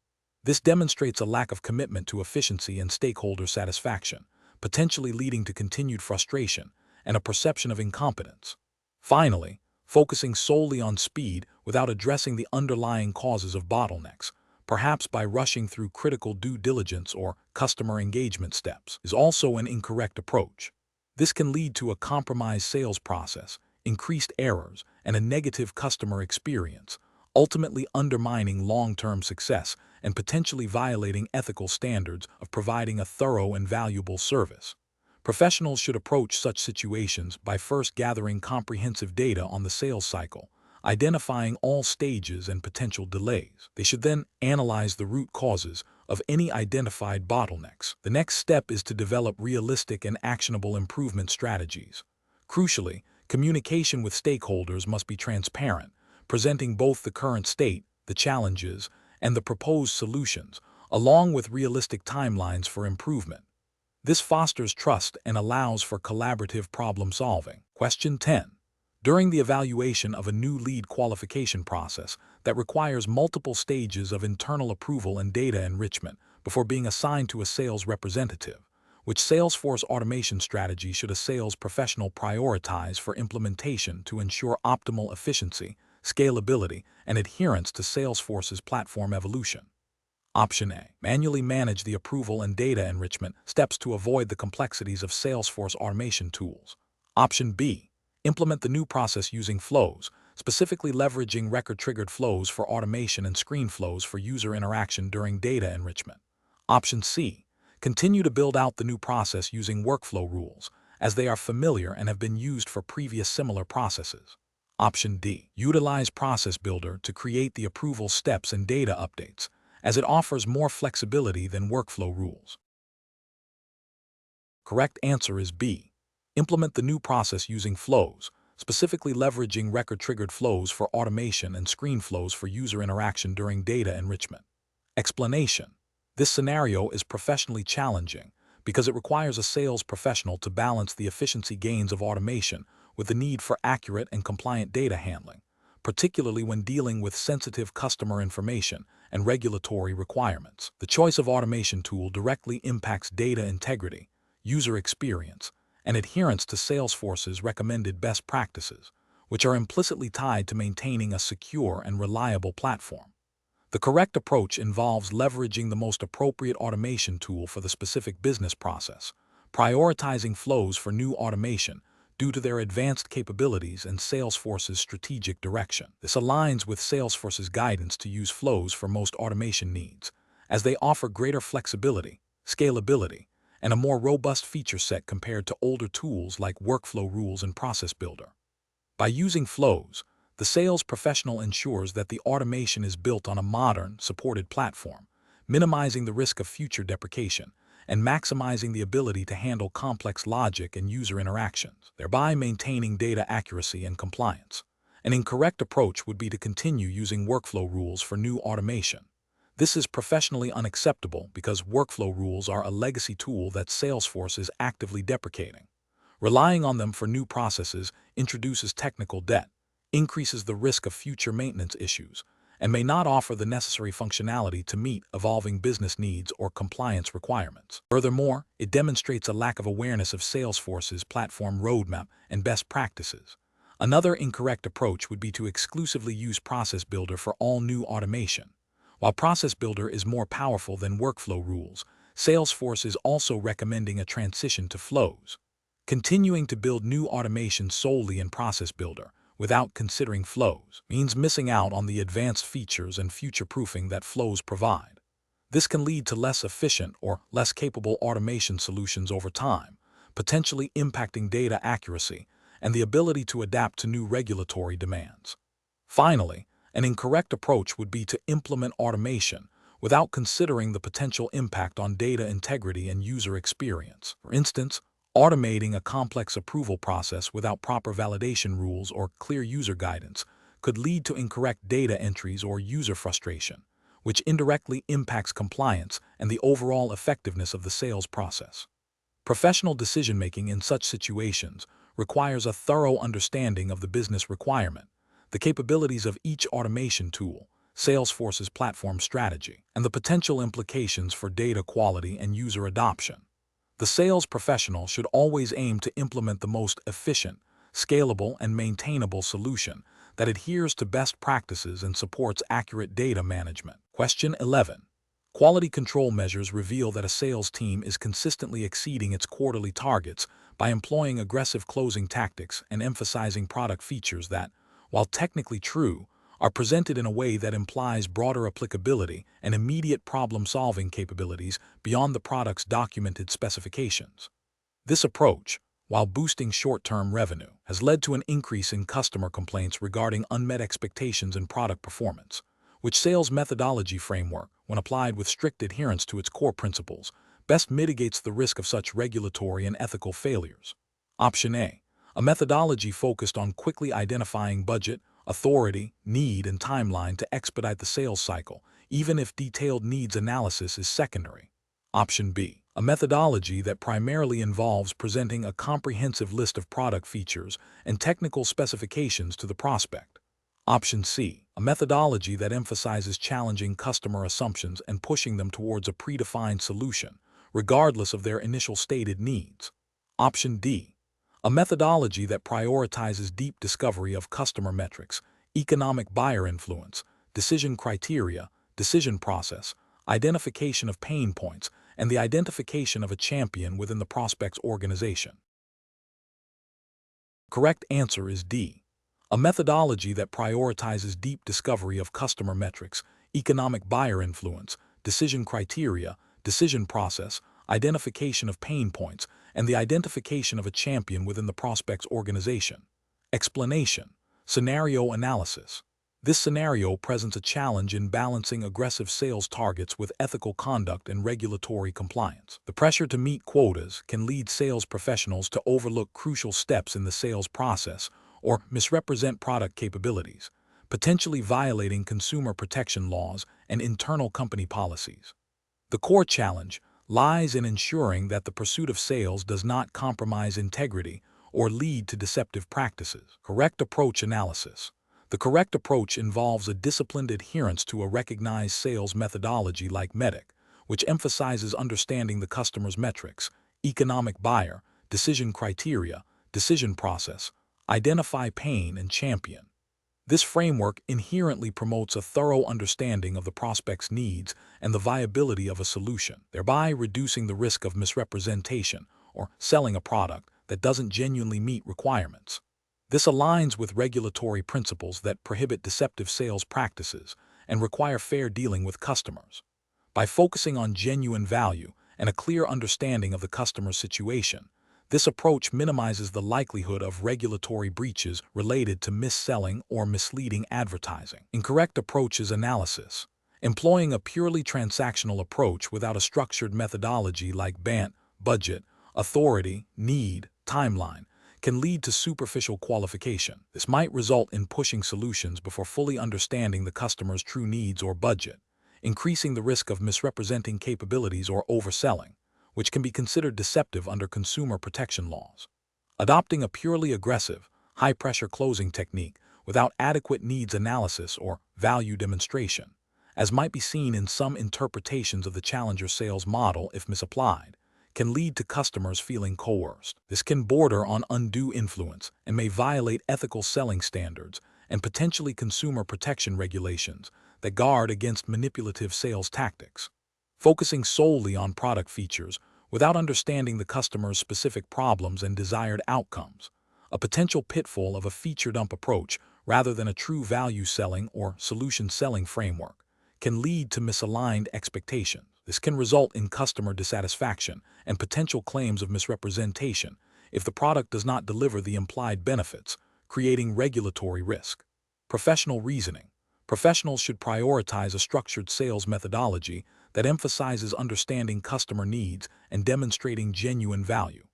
This demonstrates a lack of commitment to efficiency and stakeholder satisfaction, potentially leading to continued frustration and a perception of incompetence. Finally, focusing solely on speed without addressing the underlying causes of bottlenecks, perhaps by rushing through critical due diligence or customer engagement steps, is also an incorrect approach. This can lead to a compromised sales process, increased errors, and a negative customer experience, ultimately undermining long-term success and potentially violating ethical standards of providing a thorough and valuable service. Professionals should approach such situations by first gathering comprehensive data on the sales cycle, identifying all stages and potential delays. They should then analyze the root causes of any identified bottlenecks. The next step is to develop realistic and actionable improvement strategies. Crucially, communication with stakeholders must be transparent, presenting both the current state, the challenges, and the proposed solutions, along with realistic timelines for improvement. This fosters trust and allows for collaborative problem-solving. Question 10. During the evaluation of a new lead qualification process that requires multiple stages of internal approval and data enrichment before being assigned to a sales representative, which Salesforce automation strategy should a sales professional prioritize for implementation to ensure optimal efficiency, scalability, and adherence to Salesforce's platform evolution? Option A. Manually manage the approval and data enrichment steps to avoid the complexities of Salesforce automation tools. Option B. Implement the new process using flows, specifically leveraging record-triggered flows for automation and screen flows for user interaction during data enrichment. Option C. Continue to build out the new process using workflow rules, as they are familiar and have been used for previous similar processes. Option D. Utilize Process Builder to create the approval steps and data updates, as it offers more flexibility than workflow rules. Correct answer is B. Implement the new process using flows, specifically leveraging record-triggered flows for automation and screen flows for user interaction during data enrichment. Explanation. This scenario is professionally challenging because it requires a sales professional to balance the efficiency gains of automation with the need for accurate and compliant data handling, particularly when dealing with sensitive customer information and regulatory requirements. The choice of automation tool directly impacts data integrity, user experience, and adherence to Salesforce's recommended best practices, which are implicitly tied to maintaining a secure and reliable platform. The correct approach involves leveraging the most appropriate automation tool for the specific business process, prioritizing flows for new automation due to their advanced capabilities and Salesforce's strategic direction. This aligns with Salesforce's guidance to use flows for most automation needs, as they offer greater flexibility, scalability, and a more robust feature set compared to older tools like Workflow Rules and Process Builder. By using flows, the sales professional ensures that the automation is built on a modern, supported platform, minimizing the risk of future deprecation and maximizing the ability to handle complex logic and user interactions, thereby maintaining data accuracy and compliance. An incorrect approach would be to continue using workflow rules for new automation. This is professionally unacceptable because workflow rules are a legacy tool that Salesforce is actively deprecating. Relying on them for new processes introduces technical debt, increases the risk of future maintenance issues, and may not offer the necessary functionality to meet evolving business needs or compliance requirements. Furthermore, it demonstrates a lack of awareness of Salesforce's platform roadmap and best practices, Another incorrect approach would be to exclusively use Process Builder for all new automation. While Process Builder is more powerful than workflow rules, Salesforce is also recommending a transition to flows. Continuing to build new automation solely in Process Builder without considering flows means missing out on the advanced features and future-proofing that flows provide. This can lead to less efficient or less capable automation solutions over time, potentially impacting data accuracy and the ability to adapt to new regulatory demands. Finally, an incorrect approach would be to implement automation without considering the potential impact on data integrity and user experience. For instance, automating a complex approval process without proper validation rules or clear user guidance could lead to incorrect data entries or user frustration, which indirectly impacts compliance and the overall effectiveness of the sales process. Professional decision-making in such situations requires a thorough understanding of the business requirement, the capabilities of each automation tool, Salesforce's platform strategy, and the potential implications for data quality and user adoption. The sales professional should always aim to implement the most efficient, scalable, and maintainable solution that adheres to best practices and supports accurate data management. Question 11. Quality control measures reveal that a sales team is consistently exceeding its quarterly targets by employing aggressive closing tactics and emphasizing product features that, while technically true, are presented in a way that implies broader applicability and immediate problem-solving capabilities beyond the product's documented specifications. This approach, while boosting short-term revenue, has led to an increase in customer complaints regarding unmet expectations in product performance, which sales methodology framework, when applied with strict adherence to its core principles, best mitigates the risk of such regulatory and ethical failures. Option A. A methodology focused on quickly identifying budget, authority, need, and timeline to expedite the sales cycle, even if detailed needs analysis is secondary. Option B. A methodology that primarily involves presenting a comprehensive list of product features and technical specifications to the prospect. Option C. A methodology that emphasizes challenging customer assumptions and pushing them towards a predefined solution, regardless of their initial stated needs. Option D. A methodology that prioritizes deep discovery of customer metrics, economic buyer influence, decision criteria, decision process, identification of pain points, and the identification of a champion within the prospect's organization. Correct answer is D. A methodology that prioritizes deep discovery of customer metrics, economic buyer influence, decision criteria, decision process, identification of pain points, and the identification of a champion within the prospect's organization. Explanation. Scenario analysis. This scenario presents a challenge in balancing aggressive sales targets with ethical conduct and regulatory compliance. The pressure to meet quotas can lead sales professionals to overlook crucial steps in the sales process or misrepresent product capabilities, potentially violating consumer protection laws and internal company policies. The core challenge lies in ensuring that the pursuit of sales does not compromise integrity or lead to deceptive practices. Correct approach analysis. The correct approach involves a disciplined adherence to a recognized sales methodology like MEDDIC, which emphasizes understanding the customer's metrics, economic buyer, decision criteria, decision process, identify pain, and champion. This framework inherently promotes a thorough understanding of the prospect's needs and the viability of a solution, thereby reducing the risk of misrepresentation or selling a product that doesn't genuinely meet requirements. This aligns with regulatory principles that prohibit deceptive sales practices and require fair dealing with customers. By focusing on genuine value and a clear understanding of the customer's situation, this approach minimizes the likelihood of regulatory breaches related to mis-selling or misleading advertising. Incorrect approaches analysis. Employing a purely transactional approach without a structured methodology like BANT, budget, authority, need, timeline, can lead to superficial qualification. This might result in pushing solutions before fully understanding the customer's true needs or budget, increasing the risk of misrepresenting capabilities or overselling, which can be considered deceptive under consumer protection laws. Adopting a purely aggressive, high-pressure closing technique without adequate needs analysis or value demonstration, as might be seen in some interpretations of the challenger sales model if misapplied, can lead to customers feeling coerced. This can border on undue influence and may violate ethical selling standards and potentially consumer protection regulations that guard against manipulative sales tactics. Focusing solely on product features without understanding the customer's specific problems and desired outcomes, a potential pitfall of a feature dump approach rather than a true value selling or solution selling framework, can lead to misaligned expectations. This can result in customer dissatisfaction and potential claims of misrepresentation if the product does not deliver the implied benefits, creating regulatory risk. Professional reasoning. Professionals should prioritize a structured sales methodology that emphasizes understanding customer needs and demonstrating genuine value.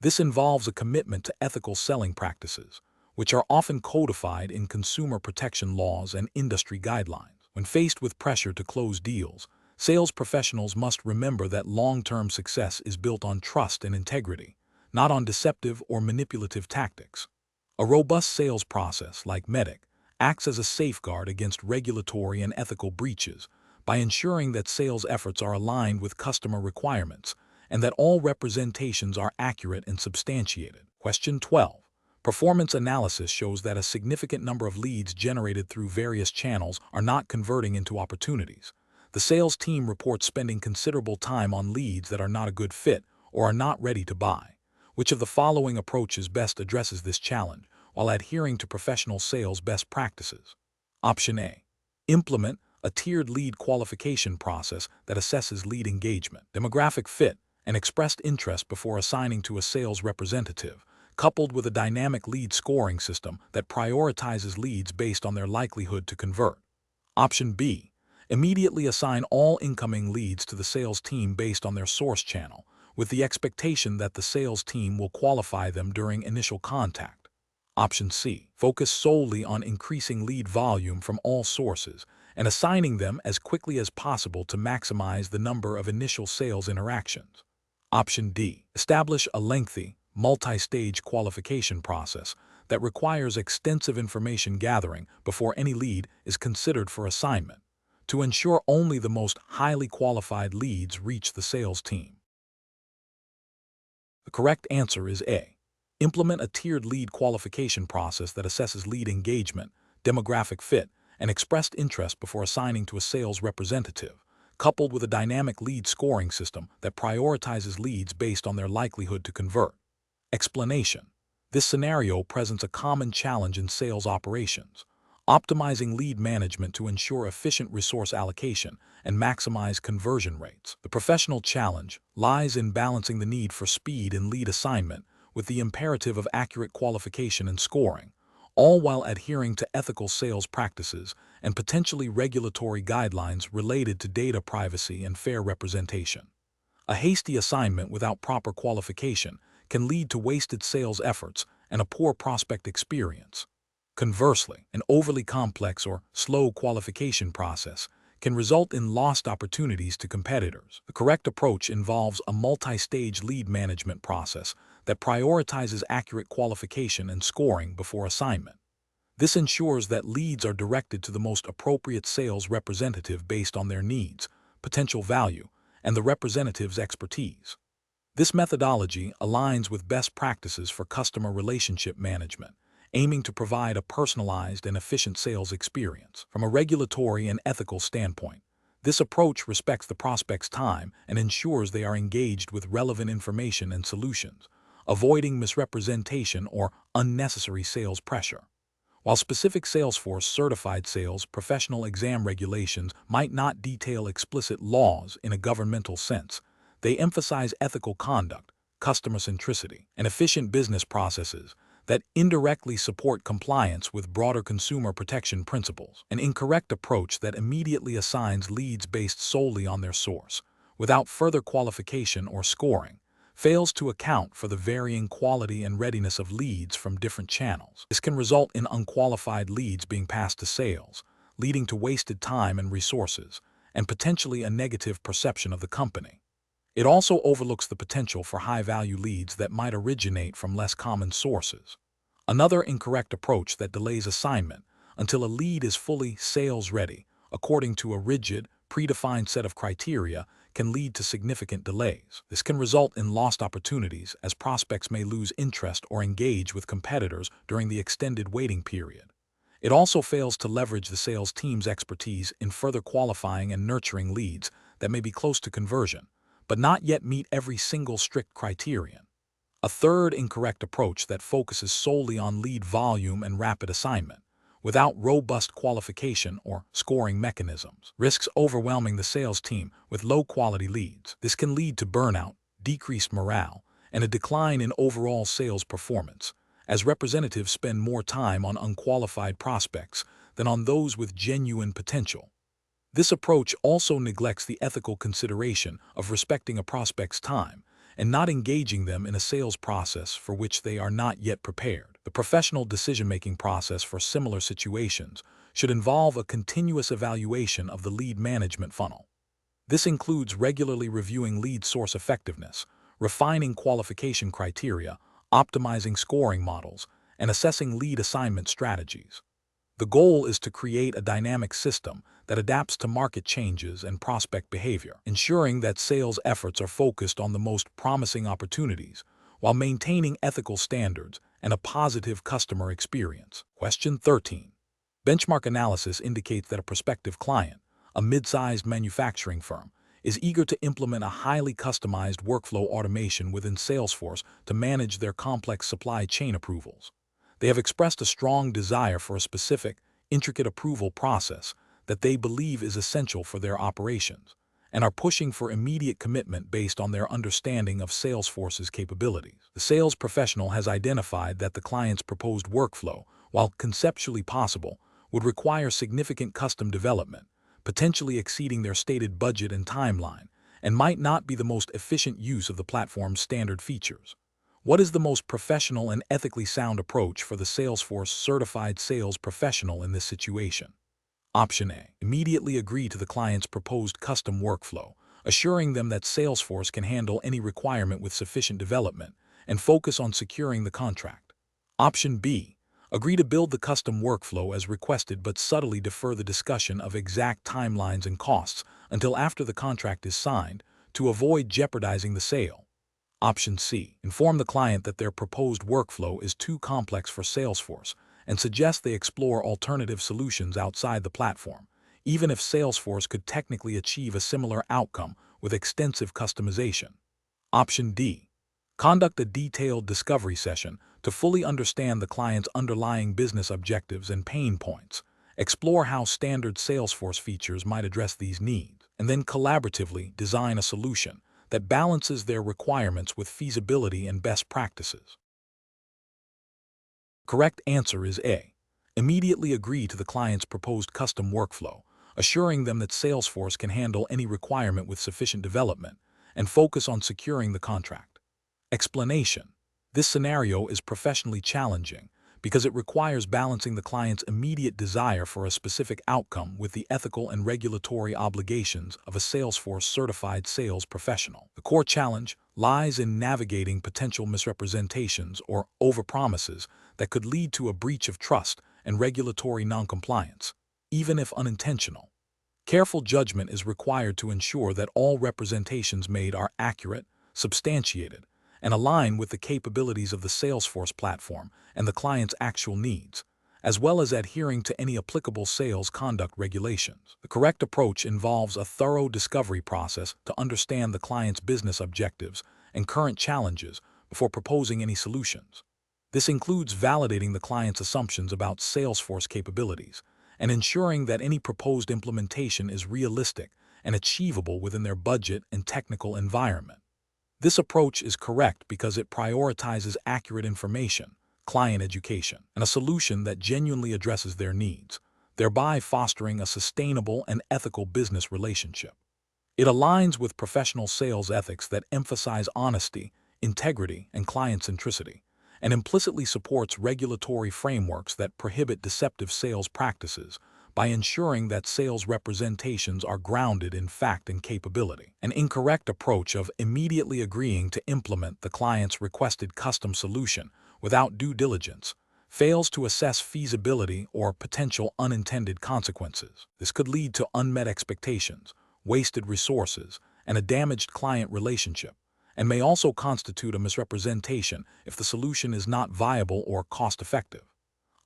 This involves a commitment to ethical selling practices, which are often codified in consumer protection laws and industry guidelines. When faced with pressure to close deals, sales professionals must remember that long-term success is built on trust and integrity, not on deceptive or manipulative tactics. A robust sales process, like MEDDIC, acts as a safeguard against regulatory and ethical breaches by ensuring that sales efforts are aligned with customer requirements and that all representations are accurate and substantiated. Question 12. Performance analysis shows that a significant number of leads generated through various channels are not converting into opportunities. The sales team reports spending considerable time on leads that are not a good fit or are not ready to buy. Which of the following approaches best addresses this challenge while adhering to professional sales best practices? Option A. Implement a tiered lead qualification process that assesses lead engagement, demographic fit, and expressed interest before assigning to a sales representative, coupled with a dynamic lead scoring system that prioritizes leads based on their likelihood to convert. Option B. Immediately assign all incoming leads to the sales team based on their source channel, with the expectation that the sales team will qualify them during initial contact. Option C. Focus solely on increasing lead volume from all sources and assigning them as quickly as possible to maximize the number of initial sales interactions. Option D. Establish a lengthy, multi-stage qualification process that requires extensive information gathering before any lead is considered for assignment, to ensure only the most highly qualified leads reach the sales team. The correct answer is A. Implement a tiered lead qualification process that assesses lead engagement, demographic fit, and expressed interest before assigning to a sales representative, coupled with a dynamic lead scoring system that prioritizes leads based on their likelihood to convert. Explanation. This scenario presents a common challenge in sales operations, optimizing lead management to ensure efficient resource allocation and maximize conversion rates. The professional challenge lies in balancing the need for speed in lead assignment with the imperative of accurate qualification and scoring, all while adhering to ethical sales practices and potentially regulatory guidelines related to data privacy and fair representation. A hasty assignment without proper qualification can lead to wasted sales efforts and a poor prospect experience. Conversely, an overly complex or slow qualification process can result in lost opportunities to competitors. The correct approach involves a multi-stage lead management process that prioritizes accurate qualification and scoring before assignment. This ensures that leads are directed to the most appropriate sales representative based on their needs, potential value, and the representative's expertise. This methodology aligns with best practices for customer relationship management, aiming to provide a personalized and efficient sales experience. From a regulatory and ethical standpoint, this approach respects the prospect's time and ensures they are engaged with relevant information and solutions, avoiding misrepresentation or unnecessary sales pressure. While specific Salesforce certified sales professional exam regulations might not detail explicit laws in a governmental sense, they emphasize ethical conduct, customer centricity, and efficient business processes that indirectly support compliance with broader consumer protection principles. An incorrect approach that immediately assigns leads based solely on their source, without further qualification or scoring, fails to account for the varying quality and readiness of leads from different channels. This can result in unqualified leads being passed to sales, leading to wasted time and resources, and potentially a negative perception of the company. It also overlooks the potential for high-value leads that might originate from less common sources. Another incorrect approach that delays assignment until a lead is fully sales-ready, according to a rigid, predefined set of criteria, can lead to significant delays. This can result in lost opportunities as prospects may lose interest or engage with competitors during the extended waiting period. It also fails to leverage the sales team's expertise in further qualifying and nurturing leads that may be close to conversion, but not yet meet every single strict criterion. A third incorrect approach that focuses solely on lead volume and rapid assignment, without robust qualification or scoring mechanisms, risks overwhelming the sales team with low-quality leads. This can lead to burnout, decreased morale, and a decline in overall sales performance, as representatives spend more time on unqualified prospects than on those with genuine potential. This approach also neglects the ethical consideration of respecting a prospect's time and not engaging them in a sales process for which they are not yet prepared. The professional decision-making process for similar situations should involve a continuous evaluation of the lead management funnel. This includes regularly reviewing lead source effectiveness, refining qualification criteria, optimizing scoring models, and assessing lead assignment strategies. The goal is to create a dynamic system that adapts to market changes and prospect behavior, ensuring that sales efforts are focused on the most promising opportunities while maintaining ethical standards and a positive customer experience. Question 13. Benchmark analysis indicates that a prospective client, a mid-sized manufacturing firm, is eager to implement a highly customized workflow automation within Salesforce to manage their complex supply chain approvals. They have expressed a strong desire for a specific, intricate approval process that they believe is essential for their operations, and are pushing for immediate commitment based on their understanding of Salesforce's capabilities. The sales professional has identified that the client's proposed workflow, while conceptually possible, would require significant custom development, potentially exceeding their stated budget and timeline, and might not be the most efficient use of the platform's standard features. What is the most professional and ethically sound approach for the Salesforce certified sales professional in this situation? Option A. Immediately agree to the client's proposed custom workflow, assuring them that Salesforce can handle any requirement with sufficient development, and focus on securing the contract. Option B. Agree to build the custom workflow as requested but subtly defer the discussion of exact timelines and costs until after the contract is signed to avoid jeopardizing the sale. Option C. Inform the client that their proposed workflow is too complex for Salesforce and suggest they explore alternative solutions outside the platform, even if Salesforce could technically achieve a similar outcome with extensive customization. Option D. Conduct a detailed discovery session to fully understand the client's underlying business objectives and pain points, explore how standard Salesforce features might address these needs, and then collaboratively design a solution that balances their requirements with feasibility and best practices. Correct answer is A. Immediately agree to the client's proposed custom workflow, assuring them that Salesforce can handle any requirement with sufficient development, and focus on securing the contract. Explanation. This scenario is professionally challenging because it requires balancing the client's immediate desire for a specific outcome with the ethical and regulatory obligations of a Salesforce certified sales professional. The core challenge lies in navigating potential misrepresentations or overpromises that could lead to a breach of trust and regulatory noncompliance, even if unintentional. Careful judgment is required to ensure that all representations made are accurate, substantiated, and align with the capabilities of the Salesforce platform and the client's actual needs, as well as adhering to any applicable sales conduct regulations. The correct approach involves a thorough discovery process to understand the client's business objectives and current challenges before proposing any solutions. This includes validating the client's assumptions about Salesforce capabilities and ensuring that any proposed implementation is realistic and achievable within their budget and technical environment. This approach is correct because it prioritizes accurate information, client education, and a solution that genuinely addresses their needs, thereby fostering a sustainable and ethical business relationship. It aligns with professional sales ethics that emphasize honesty, integrity, and client centricity, and implicitly supports regulatory frameworks that prohibit deceptive sales practices by ensuring that sales representations are grounded in fact and capability. An incorrect approach of immediately agreeing to implement the client's requested custom solution without due diligence fails to assess feasibility or potential unintended consequences. This could lead to unmet expectations, wasted resources, and a damaged client relationship, and may also constitute a misrepresentation if the solution is not viable or cost-effective.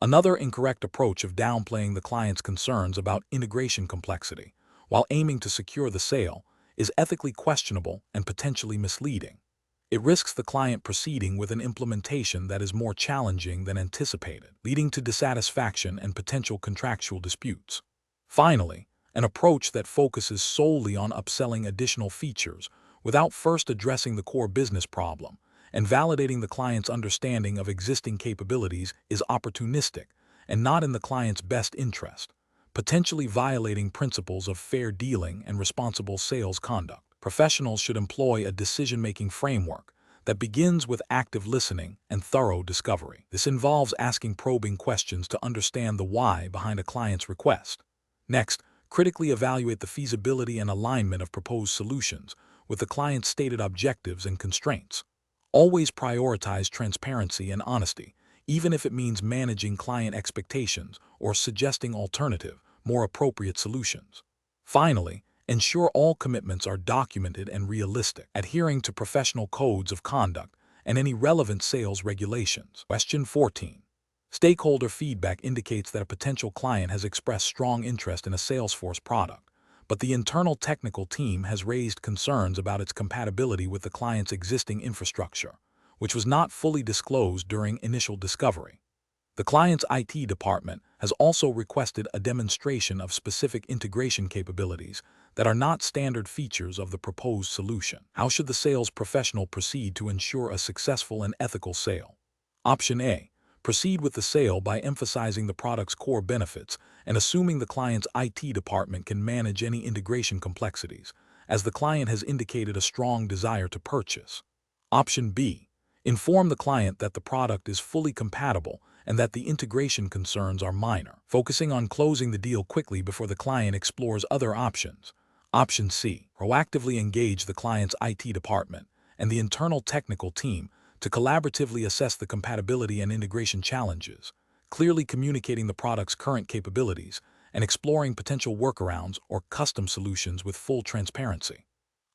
Another incorrect approach of downplaying the client's concerns about integration complexity while aiming to secure the sale is ethically questionable and potentially misleading. It risks the client proceeding with an implementation that is more challenging than anticipated, leading to dissatisfaction and potential contractual disputes. Finally, an approach that focuses solely on upselling additional features without first addressing the core business problem and validating the client's understanding of existing capabilities is opportunistic and not in the client's best interest, potentially violating principles of fair dealing and responsible sales conduct. Professionals should employ a decision-making framework that begins with active listening and thorough discovery. This involves asking probing questions to understand the why behind a client's request. Next, critically evaluate the feasibility and alignment of proposed solutions with the client's stated objectives and constraints. Always prioritize transparency and honesty, even if it means managing client expectations or suggesting alternative, more appropriate solutions. Finally, ensure all commitments are documented and realistic, adhering to professional codes of conduct and any relevant sales regulations. Question 14. Stakeholder feedback indicates that a potential client has expressed strong interest in a Salesforce product, but the internal technical team has raised concerns about its compatibility with the client's existing infrastructure, which was not fully disclosed during initial discovery. The client's IT department has also requested a demonstration of specific integration capabilities that are not standard features of the proposed solution. How should the sales professional proceed to ensure a successful and ethical sale? Option A. Proceed with the sale by emphasizing the product's core benefits and assuming the client's IT department can manage any integration complexities, as the client has indicated a strong desire to purchase. Option B. Inform the client that the product is fully compatible and that the integration concerns are minor, focusing on closing the deal quickly before the client explores other options. Option C. Proactively engage the client's IT department and the internal technical team to collaboratively assess the compatibility and integration challenges, clearly communicating the product's current capabilities and exploring potential workarounds or custom solutions with full transparency.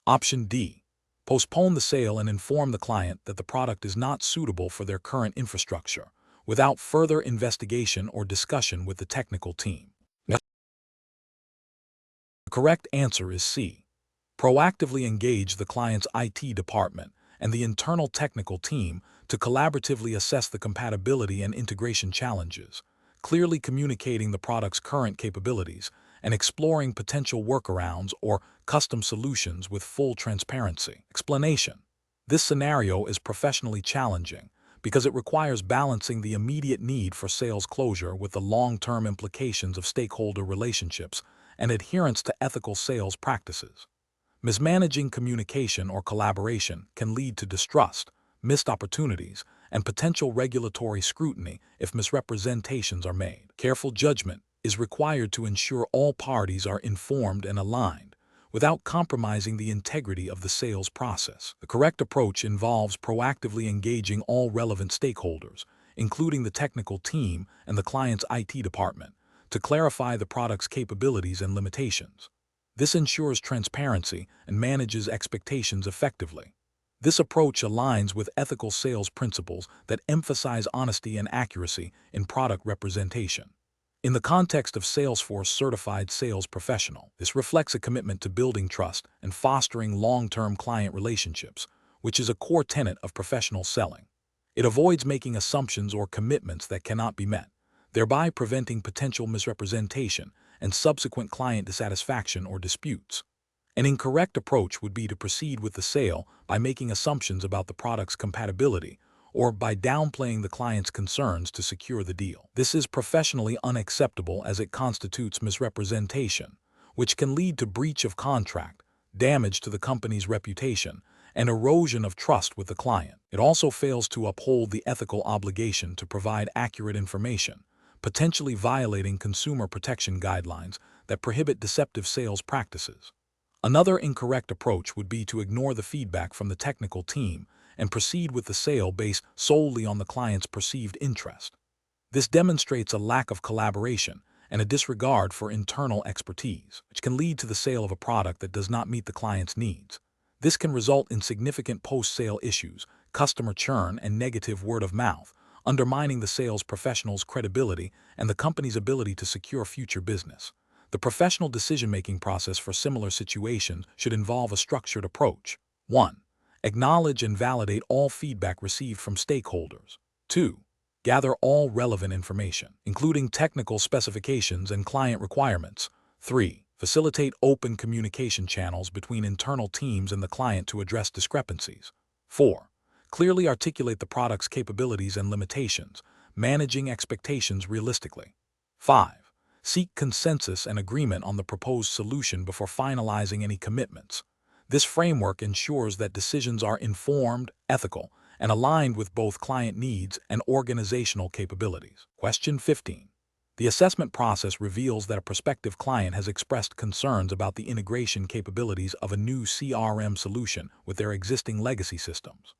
Option D. Postpone the sale and inform the client that the product is not suitable for their current infrastructure, without further investigation or discussion with the technical team. The correct answer is C. Proactively engage the client's IT department and the internal technical team to collaboratively assess the compatibility and integration challenges, clearly communicating the product's current capabilities and exploring potential workarounds or custom solutions with full transparency. Explanation. This scenario is professionally challenging because it requires balancing the immediate need for sales closure with the long-term implications of stakeholder relationships and adherence to ethical sales practices. Mismanaging communication or collaboration can lead to distrust, missed opportunities, and potential regulatory scrutiny if misrepresentations are made. Careful judgment is required to ensure all parties are informed and aligned, without compromising the integrity of the sales process. The correct approach involves proactively engaging all relevant stakeholders, including the technical team and the client's IT department, to clarify the product's capabilities and limitations. This ensures transparency and manages expectations effectively. This approach aligns with ethical sales principles that emphasize honesty and accuracy in product representation. In the context of Salesforce Certified Sales Professional, this reflects a commitment to building trust and fostering long-term client relationships, which is a core tenet of professional selling. It avoids making assumptions or commitments that cannot be met, thereby preventing potential misrepresentation and subsequent client dissatisfaction or disputes. An incorrect approach would be to proceed with the sale by making assumptions about the product's compatibility or by downplaying the client's concerns to secure the deal. This is professionally unacceptable as it constitutes misrepresentation, which can lead to breach of contract, damage to the company's reputation, and erosion of trust with the client. It also fails to uphold the ethical obligation to provide accurate information, potentially violating consumer protection guidelines that prohibit deceptive sales practices. Another incorrect approach would be to ignore the feedback from the technical team and proceed with the sale based solely on the client's perceived interest. This demonstrates a lack of collaboration and a disregard for internal expertise, which can lead to the sale of a product that does not meet the client's needs. This can result in significant post-sale issues, customer churn, and negative word of mouth, undermining the sales professional's credibility and the company's ability to secure future business. The professional decision-making process for similar situations should involve a structured approach. 1. Acknowledge and validate all feedback received from stakeholders. 2. Gather all relevant information, including technical specifications and client requirements. 3. Facilitate open communication channels between internal teams and the client to address discrepancies. 4. Clearly articulate the product's capabilities and limitations, managing expectations realistically. 5. Seek consensus and agreement on the proposed solution before finalizing any commitments. This framework ensures that decisions are informed, ethical, and aligned with both client needs and organizational capabilities. Question 15. The assessment process reveals that a prospective client has expressed concerns about the integration capabilities of a new CRM solution with their existing legacy systems.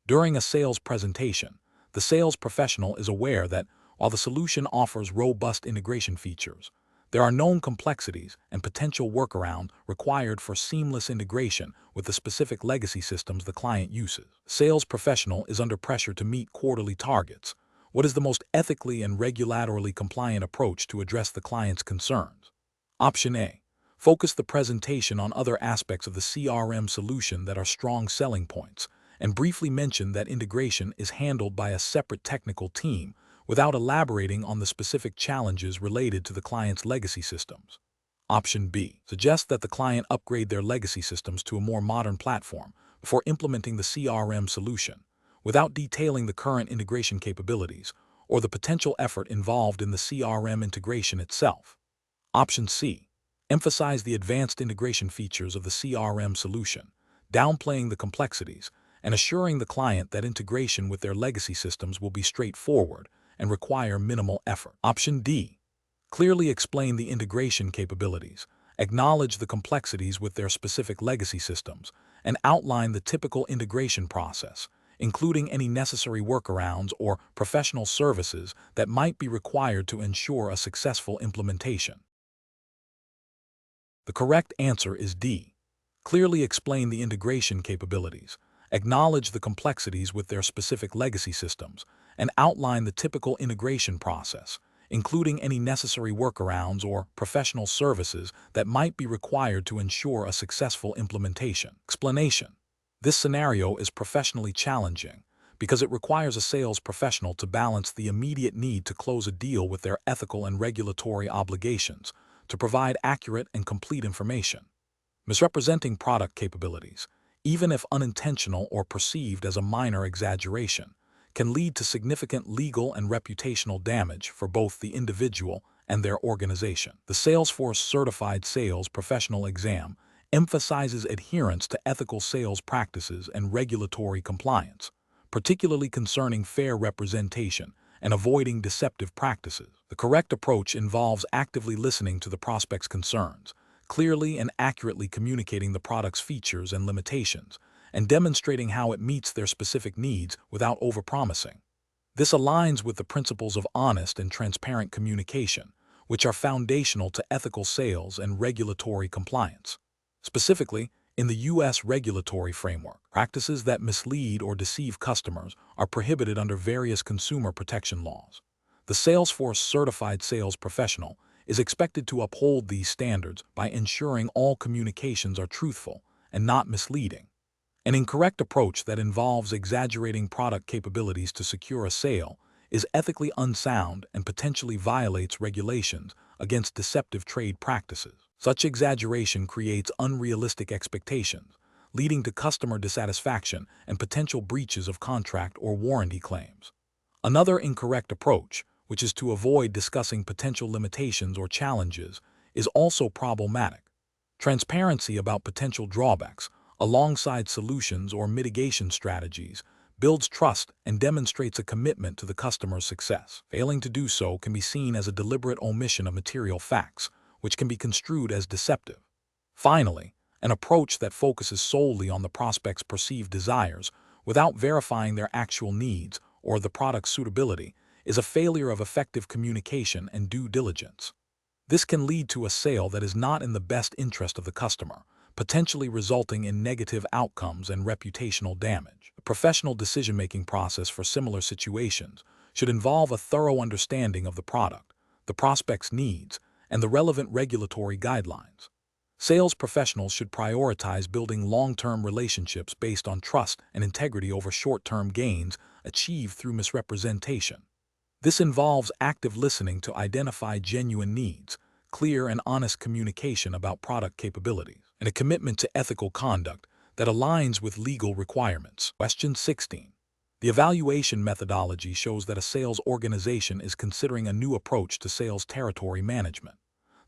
During a sales presentation, the sales professional is aware that, while the solution offers robust integration features, there are known complexities and potential workarounds required for seamless integration with the specific legacy systems the client uses. Sales professional is under pressure to meet quarterly targets. What is the most ethically and regulatorily compliant approach to address the client's concerns? Option A. Focus the presentation on other aspects of the CRM solution that are strong selling points, and briefly mention that integration is handled by a separate technical team without elaborating on the specific challenges related to the client's legacy systems. Option B. Suggest that the client upgrade their legacy systems to a more modern platform before implementing the CRM solution, without detailing the current integration capabilities or the potential effort involved in the CRM integration itself. Option C. Emphasize the advanced integration features of the CRM solution, downplaying the complexities and assuring the client that integration with their legacy systems will be straightforward and require minimal effort. Option D. Clearly explain the integration capabilities, acknowledge the complexities with their specific legacy systems, and outline the typical integration process, including any necessary workarounds or professional services that might be required to ensure a successful implementation. The correct answer is D. Clearly explain the integration capabilities, acknowledge the complexities with their specific legacy systems, and outline the typical integration process, including any necessary workarounds or professional services that might be required to ensure a successful implementation. Explanation. This scenario is professionally challenging because it requires a sales professional to balance the immediate need to close a deal with their ethical and regulatory obligations to provide accurate and complete information. Misrepresenting product capabilities, even if unintentional or perceived as a minor exaggeration, can lead to significant legal and reputational damage for both the individual and their organization. The Salesforce Certified Sales Professional Exam emphasizes adherence to ethical sales practices and regulatory compliance, particularly concerning fair representation and avoiding deceptive practices. The correct approach involves actively listening to the prospect's concerns, clearly and accurately communicating the product's features and limitations, and demonstrating how it meets their specific needs without overpromising. This aligns with the principles of honest and transparent communication, which are foundational to ethical sales and regulatory compliance. Specifically, in the U.S. regulatory framework, practices that mislead or deceive customers are prohibited under various consumer protection laws. The Salesforce Certified Sales Professional is expected to uphold these standards by ensuring all communications are truthful and not misleading. An incorrect approach that involves exaggerating product capabilities to secure a sale is ethically unsound and potentially violates regulations against deceptive trade practices. Such exaggeration creates unrealistic expectations, leading to customer dissatisfaction and potential breaches of contract or warranty claims. Another incorrect approach, which is to avoid discussing potential limitations or challenges, is also problematic. Transparency about potential drawbacks, alongside solutions or mitigation strategies, builds trust and demonstrates a commitment to the customer's success. Failing to do so can be seen as a deliberate omission of material facts, which can be construed as deceptive. Finally, an approach that focuses solely on the prospect's perceived desires without verifying their actual needs or the product's suitability is a failure of effective communication and due diligence. This can lead to a sale that is not in the best interest of the customer, potentially resulting in negative outcomes and reputational damage. The professional decision-making process for similar situations should involve a thorough understanding of the product, the prospect's needs, and the relevant regulatory guidelines. Sales professionals should prioritize building long-term relationships based on trust and integrity over short-term gains achieved through misrepresentation. This involves active listening to identify genuine needs, clear and honest communication about product capabilities, and a commitment to ethical conduct that aligns with legal requirements. Question 16. The evaluation methodology shows that a sales organization is considering a new approach to sales territory management.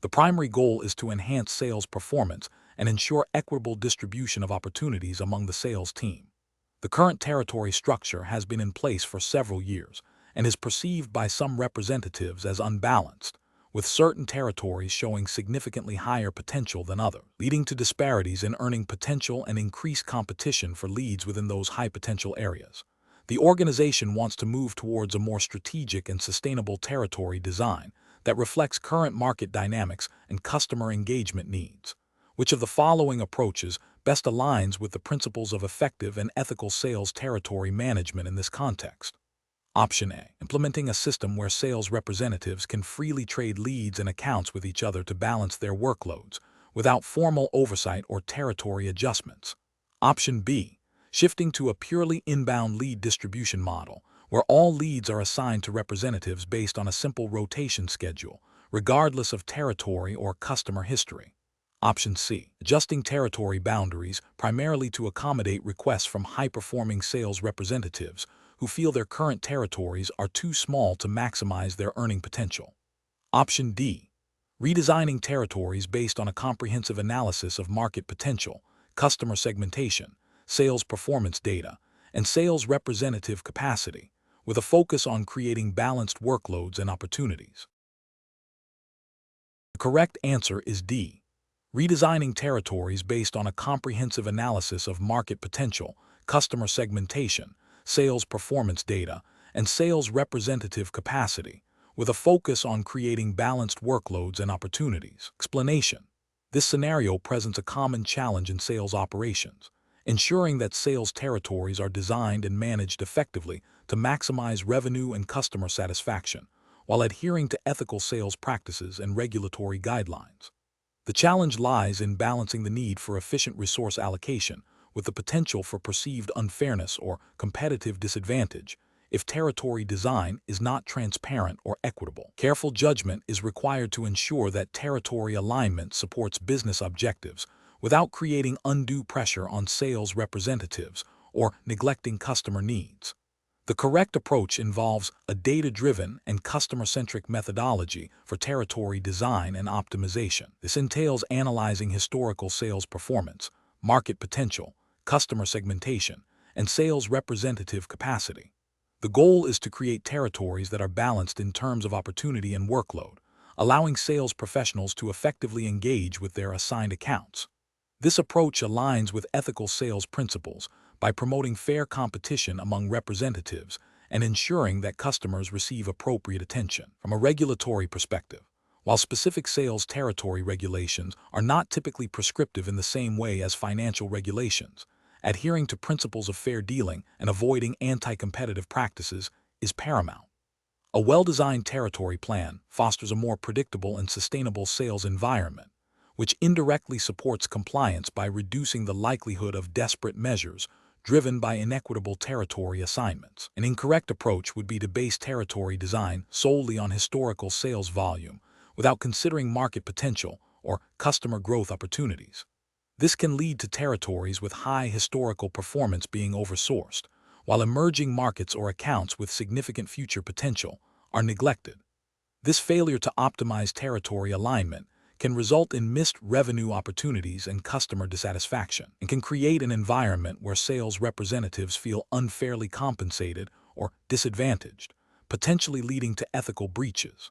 The primary goal is to enhance sales performance and ensure equitable distribution of opportunities among the sales team. The current territory structure has been in place for several years and is perceived by some representatives as unbalanced, with certain territories showing significantly higher potential than others, leading to disparities in earning potential and increased competition for leads within those high-potential areas. The organization wants to move towards a more strategic and sustainable territory design that reflects current market dynamics and customer engagement needs. Which of the following approaches best aligns with the principles of effective and ethical sales territory management in this context? Option A. Implementing a system where sales representatives can freely trade leads and accounts with each other to balance their workloads, without formal oversight or territory adjustments. Option B. Shifting to a purely inbound lead distribution model, where all leads are assigned to representatives based on a simple rotation schedule, regardless of territory or customer history. Option C. Adjusting territory boundaries primarily to accommodate requests from high-performing sales representatives who feel their current territories are too small to maximize their earning potential. Option D. Redesigning territories based on a comprehensive analysis of market potential, customer segmentation, sales performance data, and sales representative capacity, with a focus on creating balanced workloads and opportunities. The correct answer is D. Redesigning territories based on a comprehensive analysis of market potential, customer segmentation, sales performance data, and sales representative capacity, with a focus on creating balanced workloads and opportunities. Explanation. This scenario presents a common challenge in sales operations, ensuring that sales territories are designed and managed effectively to maximize revenue and customer satisfaction, while adhering to ethical sales practices and regulatory guidelines. The challenge lies in balancing the need for efficient resource allocation with the potential for perceived unfairness or competitive disadvantage if territory design is not transparent or equitable. Careful judgment is required to ensure that territory alignment supports business objectives without creating undue pressure on sales representatives or neglecting customer needs. The correct approach involves a data-driven and customer-centric methodology for territory design and optimization. This entails analyzing historical sales performance, market potential, customer segmentation, and sales representative capacity. The goal is to create territories that are balanced in terms of opportunity and workload, allowing sales professionals to effectively engage with their assigned accounts. This approach aligns with ethical sales principles by promoting fair competition among representatives and ensuring that customers receive appropriate attention. From a regulatory perspective, while specific sales territory regulations are not typically prescriptive in the same way as financial regulations, adhering to principles of fair dealing and avoiding anti-competitive practices is paramount. A well-designed territory plan fosters a more predictable and sustainable sales environment, which indirectly supports compliance by reducing the likelihood of desperate measures driven by inequitable territory assignments. An incorrect approach would be to base territory design solely on historical sales volume without considering market potential or customer growth opportunities. This can lead to territories with high historical performance being oversourced, while emerging markets or accounts with significant future potential are neglected. This failure to optimize territory alignment can result in missed revenue opportunities and customer dissatisfaction, and can create an environment where sales representatives feel unfairly compensated or disadvantaged, potentially leading to ethical breaches.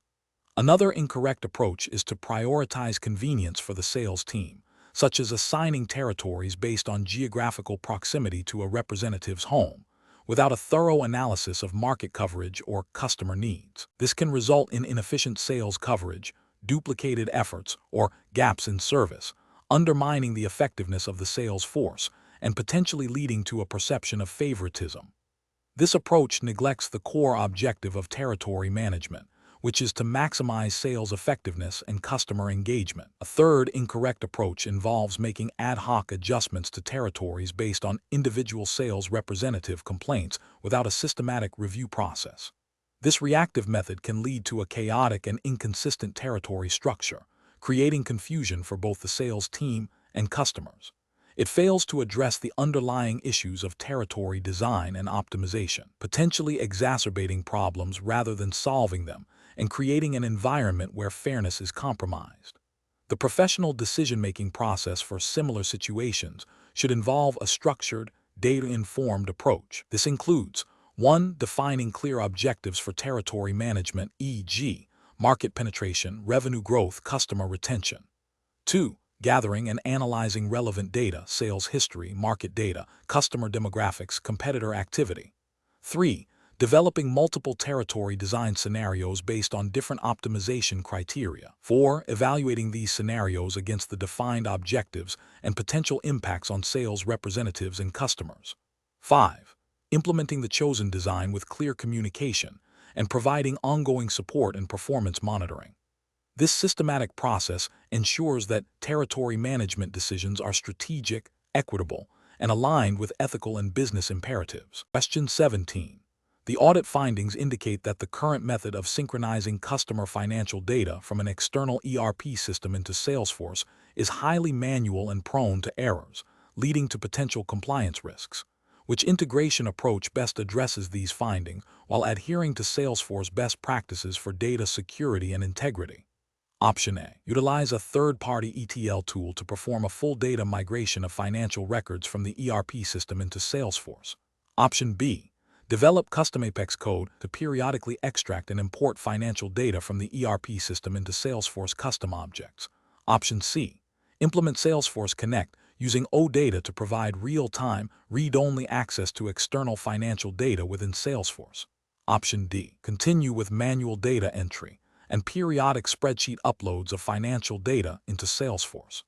Another incorrect approach is to prioritize convenience for the sales team, such as assigning territories based on geographical proximity to a representative's home, without a thorough analysis of market coverage or customer needs. This can result in inefficient sales coverage, duplicated efforts, or gaps in service, undermining the effectiveness of the sales force and potentially leading to a perception of favoritism. This approach neglects the core objective of territory management, which is to maximize sales effectiveness and customer engagement. A third incorrect approach involves making ad hoc adjustments to territories based on individual sales representative complaints without a systematic review process. This reactive method can lead to a chaotic and inconsistent territory structure, creating confusion for both the sales team and customers. It fails to address the underlying issues of territory design and optimization, potentially exacerbating problems rather than solving them and creating an environment where fairness is compromised. The professional decision-making process for similar situations should involve a structured, data-informed approach. This includes 1. Defining clear objectives for territory management, e.g., market penetration, revenue growth, customer retention. 2. Gathering and analyzing relevant data, sales history, market data, customer demographics, competitor activity. 3. Developing multiple territory design scenarios based on different optimization criteria. 4. Evaluating these scenarios against the defined objectives and potential impacts on sales representatives and customers. 5. Implementing the chosen design with clear communication and providing ongoing support and performance monitoring. This systematic process ensures that territory management decisions are strategic, equitable, and aligned with ethical and business imperatives. Question 17. The audit findings indicate that the current method of synchronizing customer financial data from an external ERP system into Salesforce is highly manual and prone to errors, leading to potential compliance risks. Which integration approach best addresses these findings while adhering to Salesforce best practices for data security and integrity? Option A. Utilize a third-party ETL tool to perform a full data migration of financial records from the ERP system into Salesforce. Option B. Develop custom Apex code to periodically extract and import financial data from the ERP system into Salesforce custom objects. Option C. Implement Salesforce Connect using OData to provide real-time, read-only access to external financial data within Salesforce. Option D. Continue with manual data entry and periodic spreadsheet uploads of financial data into Salesforce.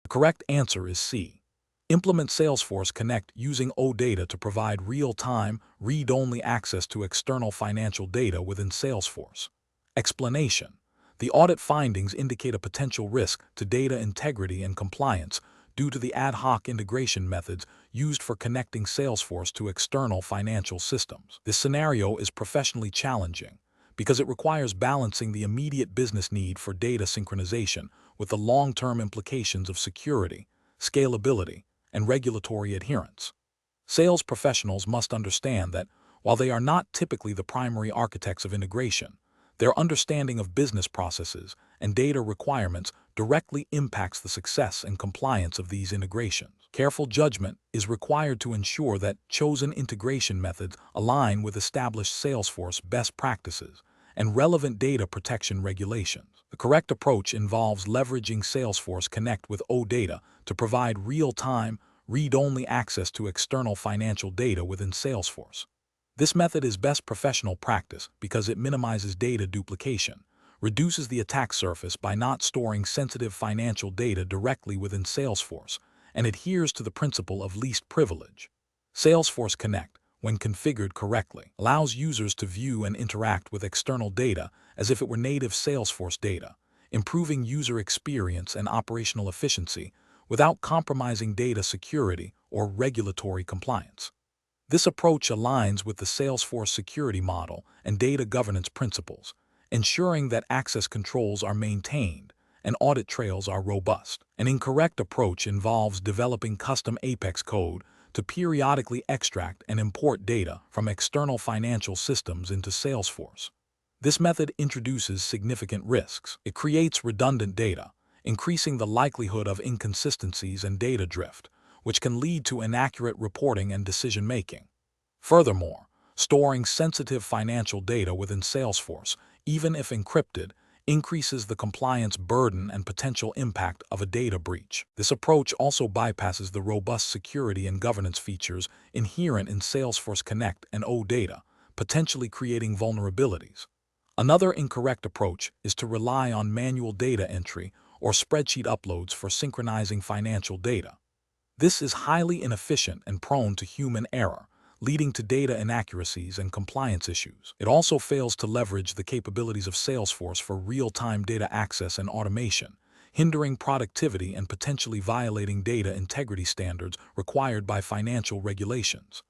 The correct answer is C. Implement Salesforce Connect using OData to provide real-time, read-only access to external financial data within Salesforce. Explanation. The audit findings indicate a potential risk to data integrity and compliance due to the ad hoc integration methods used for connecting Salesforce to external financial systems. This scenario is professionally challenging because it requires balancing the immediate business need for data synchronization with the long-term implications of security, scalability, and regulatory adherence. Sales professionals must understand that, while they are not typically the primary architects of integration, their understanding of business processes and data requirements directly impacts the success and compliance of these integrations. Careful judgment is required to ensure that chosen integration methods align with established Salesforce best practices and relevant data protection regulations. The correct approach involves leveraging Salesforce Connect with OData to provide real-time, read-only access to external financial data within Salesforce. This method is best professional practice because it minimizes data duplication, reduces the attack surface by not storing sensitive financial data directly within Salesforce, and adheres to the principle of least privilege. Salesforce Connect, when configured correctly, allows users to view and interact with external data as if it were native Salesforce data, improving user experience and operational efficiency without compromising data security or regulatory compliance. This approach aligns with the Salesforce security model and data governance principles, ensuring that access controls are maintained and audit trails are robust. An incorrect approach involves developing custom Apex code to periodically extract and import data from external financial systems into Salesforce. This method introduces significant risks. It creates redundant data, increasing the likelihood of inconsistencies and data drift, which can lead to inaccurate reporting and decision-making. Furthermore, storing sensitive financial data within Salesforce, even if encrypted, increases the compliance burden and potential impact of a data breach. This approach also bypasses the robust security and governance features inherent in Salesforce Connect and OData, potentially creating vulnerabilities. Another incorrect approach is to rely on manual data entry or spreadsheet uploads for synchronizing financial data. This is highly inefficient and prone to human error, leading to data inaccuracies and compliance issues. It also fails to leverage the capabilities of Salesforce for real-time data access and automation, hindering productivity and potentially violating data integrity standards required by financial regulations.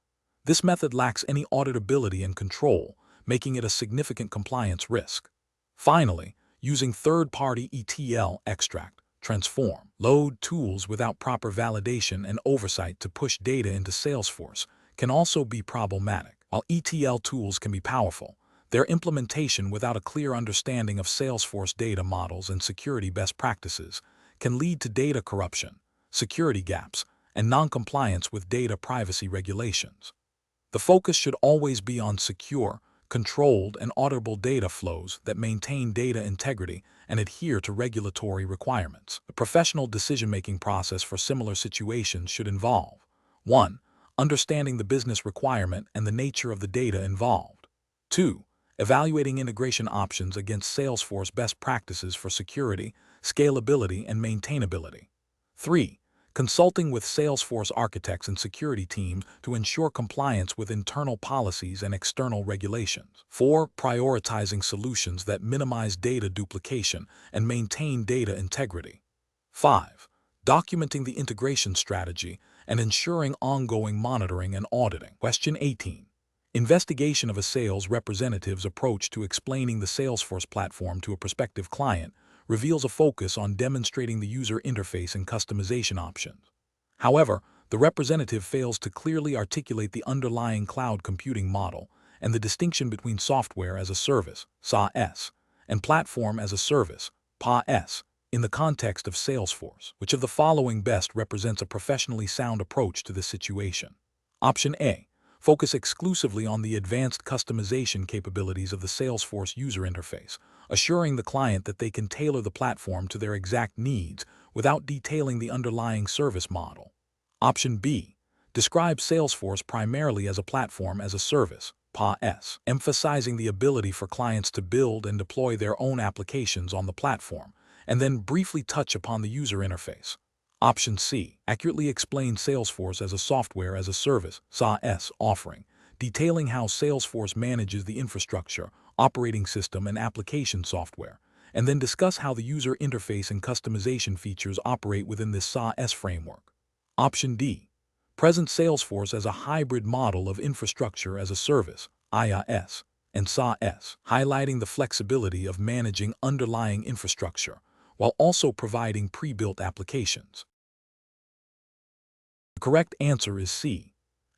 This method lacks any auditability and control, making it a significant compliance risk. Finally, using third-party ETL extract, transform, load tools without proper validation and oversight to push data into Salesforce can also be problematic. While ETL tools can be powerful, their implementation without a clear understanding of Salesforce data models and security best practices can lead to data corruption, security gaps, and non-compliance with data privacy regulations. The focus should always be on secure, controlled, and auditable data flows that maintain data integrity and adhere to regulatory requirements. The professional decision-making process for similar situations should involve 1. Understanding the business requirement and the nature of the data involved. 2. Evaluating integration options against Salesforce best practices for security, scalability, and maintainability. 3. Consulting with Salesforce architects and security teams to ensure compliance with internal policies and external regulations. 4. Prioritizing solutions that minimize data duplication and maintain data integrity. 5. Documenting the integration strategy and ensuring ongoing monitoring and auditing. Question 18. Investigation of a sales representative's approach to explaining the Salesforce platform to a prospective client reveals a focus on demonstrating the user interface and customization options. However, the representative fails to clearly articulate the underlying cloud computing model and the distinction between software as a service, SaaS, and platform as a service, PaaS, in the context of Salesforce. Which of the following best represents a professionally sound approach to this situation? Option A. Focus exclusively on the advanced customization capabilities of the Salesforce user interface, assuring the client that they can tailor the platform to their exact needs without detailing the underlying service model. Option B. Describe Salesforce primarily as a platform as a service, PaaS, emphasizing the ability for clients to build and deploy their own applications on the platform, and then briefly touch upon the user interface. Option C. Accurately explain Salesforce as a software as a service, SaaS, offering, detailing how Salesforce manages the infrastructure, operating system, and application software, and then discuss how the user interface and customization features operate within this SaaS framework. Option D. Present Salesforce as a hybrid model of infrastructure as a service, IaaS, and SaaS, highlighting the flexibility of managing underlying infrastructure while also providing pre-built applications. The correct answer is C.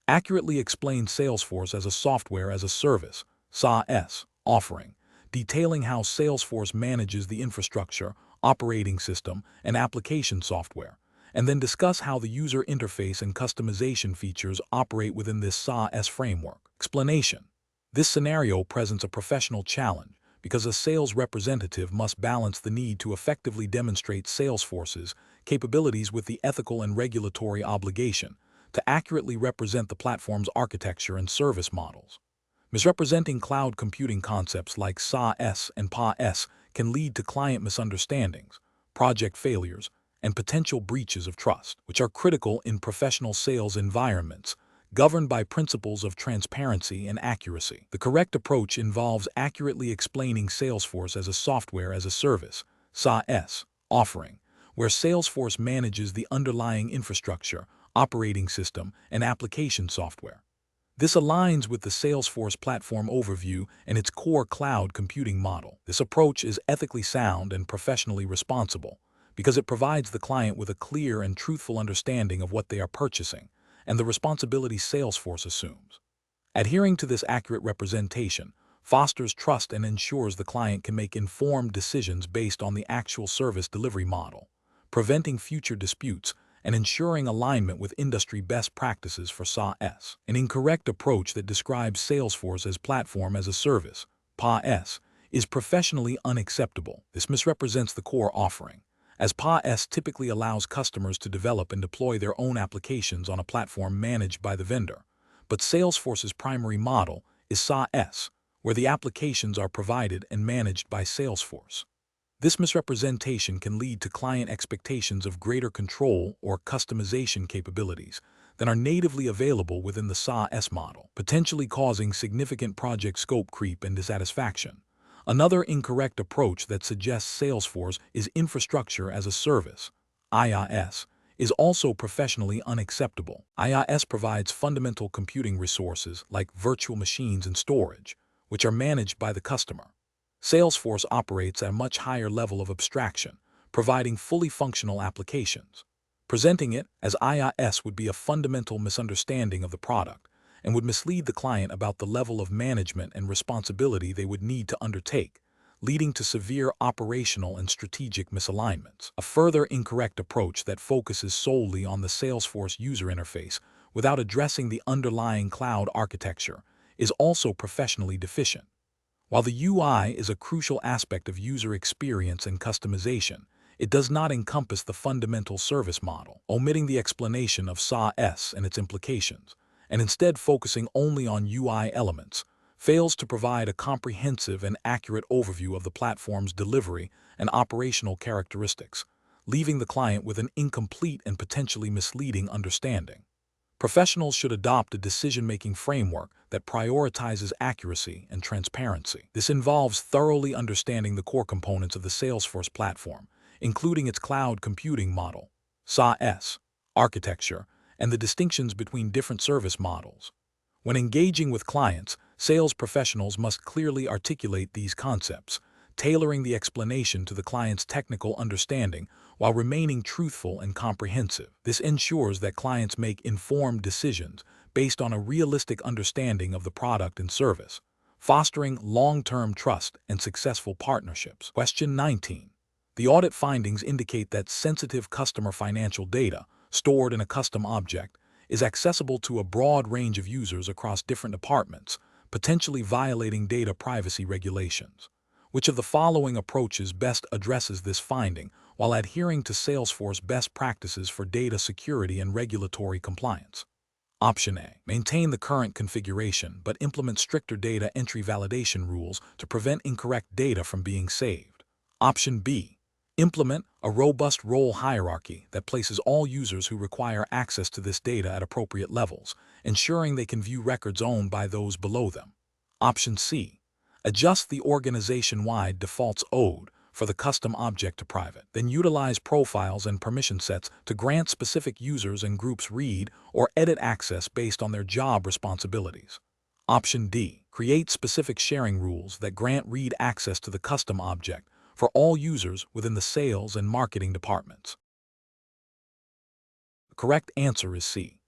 Accurately explain Salesforce as a software as a service, SaaS, offering, detailing how Salesforce manages the infrastructure, operating system, and application software, and then discuss how the user interface and customization features operate within this SaaS framework. Explanation. This scenario presents a professional challenge because a sales representative must balance the need to effectively demonstrate Salesforce's capabilities with the ethical and regulatory obligation to accurately represent the platform's architecture and service models. Misrepresenting cloud computing concepts like SaaS and PaaS can lead to client misunderstandings, project failures, and potential breaches of trust, which are critical in professional sales environments governed by principles of transparency and accuracy. The correct approach involves accurately explaining Salesforce as a software as a service, SaaS, offering, where Salesforce manages the underlying infrastructure, operating system, and application software. This aligns with the Salesforce platform overview and its core cloud computing model. This approach is ethically sound and professionally responsible because it provides the client with a clear and truthful understanding of what they are purchasing and the responsibilities Salesforce assumes. Adhering to this accurate representation fosters trust and ensures the client can make informed decisions based on the actual service delivery model, preventing future disputes and ensuring alignment with industry best practices for SaaS. An incorrect approach that describes Salesforce as platform as a service, PaaS, is professionally unacceptable. This misrepresents the core offering, as PaaS typically allows customers to develop and deploy their own applications on a platform managed by the vendor. But Salesforce's primary model is SaaS, where the applications are provided and managed by Salesforce. This misrepresentation can lead to client expectations of greater control or customization capabilities than are natively available within the SaaS model, potentially causing significant project scope creep and dissatisfaction. Another incorrect approach that suggests Salesforce is infrastructure as a service, IaaS, is also professionally unacceptable. IaaS provides fundamental computing resources like virtual machines and storage, which are managed by the customer. Salesforce operates at a much higher level of abstraction, providing fully functional applications. Presenting it as IaaS would be a fundamental misunderstanding of the product and would mislead the client about the level of management and responsibility they would need to undertake, leading to severe operational and strategic misalignments. A further incorrect approach that focuses solely on the Salesforce user interface without addressing the underlying cloud architecture is also professionally deficient. While the UI is a crucial aspect of user experience and customization, it does not encompass the fundamental service model, omitting the explanation of SaaS and its implications, and instead focusing only on UI elements, fails to provide a comprehensive and accurate overview of the platform's delivery and operational characteristics, leaving the client with an incomplete and potentially misleading understanding. Professionals should adopt a decision-making framework that prioritizes accuracy and transparency. This involves thoroughly understanding the core components of the Salesforce platform, including its cloud computing model, SaaS, architecture, and the distinctions between different service models. When engaging with clients, sales professionals must clearly articulate these concepts, tailoring the explanation to the client's technical understanding while remaining truthful and comprehensive. This ensures that clients make informed decisions based on a realistic understanding of the product and service, fostering long-term trust and successful partnerships. Question 19. The audit findings indicate that sensitive customer financial data, stored in a custom object, is accessible to a broad range of users across different departments, potentially violating data privacy regulations. Which of the following approaches best addresses this finding while adhering to Salesforce best practices for data security and regulatory compliance? Option A. Maintain the current configuration but implement stricter data entry validation rules to prevent incorrect data from being saved. Option B. Implement a robust role hierarchy that places all users who require access to this data at appropriate levels, ensuring they can view records owned by those below them. Option C. Adjust the organization-wide defaults owed for the custom object to private. Then utilize profiles and permission sets to grant specific users and groups read or edit access based on their job responsibilities. Option D. Create specific sharing rules that grant read access to the custom object for all users within the sales and marketing departments. The correct answer is C.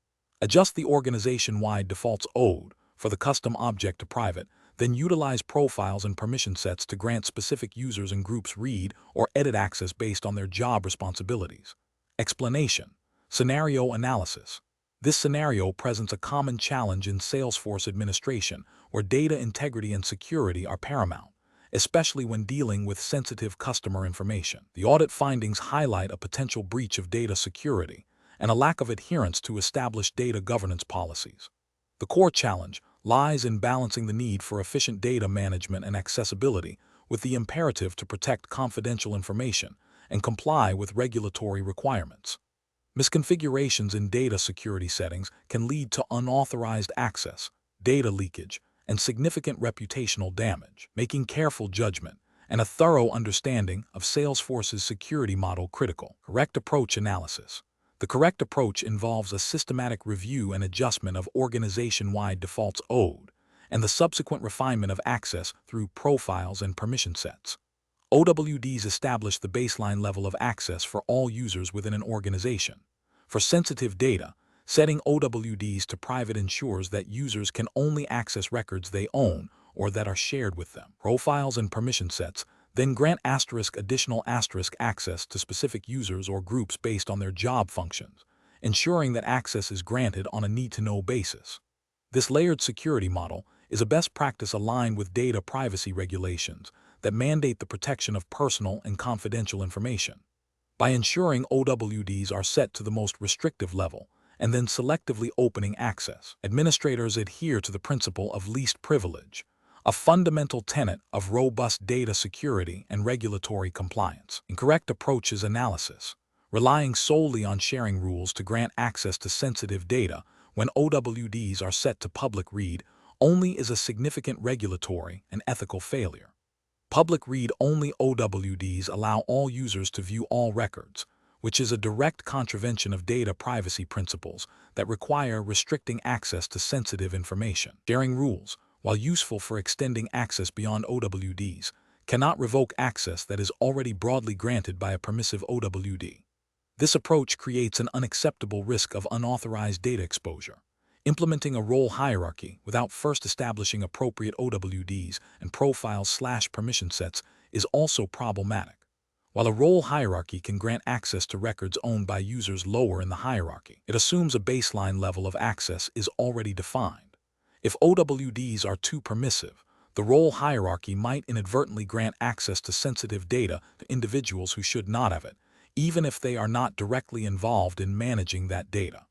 Adjust the organization-wide defaults owed for the custom object to private, then utilize profiles and permission sets to grant specific users and groups read or edit access based on their job responsibilities. Explanation. Scenario analysis. This scenario presents a common challenge in Salesforce administration where data integrity and security are paramount, especially when dealing with sensitive customer information. The audit findings highlight a potential breach of data security and a lack of adherence to established data governance policies. The core challenge lies in balancing the need for efficient data management and accessibility with the imperative to protect confidential information and comply with regulatory requirements. Misconfigurations in data security settings can lead to unauthorized access, data leakage, and significant reputational damage, making careful judgment and a thorough understanding of Salesforce's security model critical. Correct approach analysis. The correct approach involves a systematic review and adjustment of organization-wide defaults owed, and the subsequent refinement of access through profiles and permission sets. OWDs establish the baseline level of access for all users within an organization. For sensitive data, setting OWDs to private ensures that users can only access records they own or that are shared with them. Profiles and permission sets then grant additional access to specific users or groups based on their job functions, ensuring that access is granted on a need-to-know basis. This layered security model is a best practice aligned with data privacy regulations that mandate the protection of personal and confidential information. By ensuring OWDs are set to the most restrictive level and then selectively opening access, administrators adhere to the principle of least privilege, a fundamental tenet of robust data security and regulatory compliance. Incorrect approach is analysis, relying solely on sharing rules to grant access to sensitive data when OWDs are set to public read only is a significant regulatory and ethical failure. Public read-only OWDs allow all users to view all records, which is a direct contravention of data privacy principles that require restricting access to sensitive information. Sharing rules, while useful for extending access beyond OWDs, cannot revoke access that is already broadly granted by a permissive OWD. This approach creates an unacceptable risk of unauthorized data exposure. Implementing a role hierarchy without first establishing appropriate OWDs and profiles/permission sets is also problematic. While a role hierarchy can grant access to records owned by users lower in the hierarchy, it assumes a baseline level of access is already defined. If OWDs are too permissive, the role hierarchy might inadvertently grant access to sensitive data to individuals who should not have it, even if they are not directly involved in managing that data.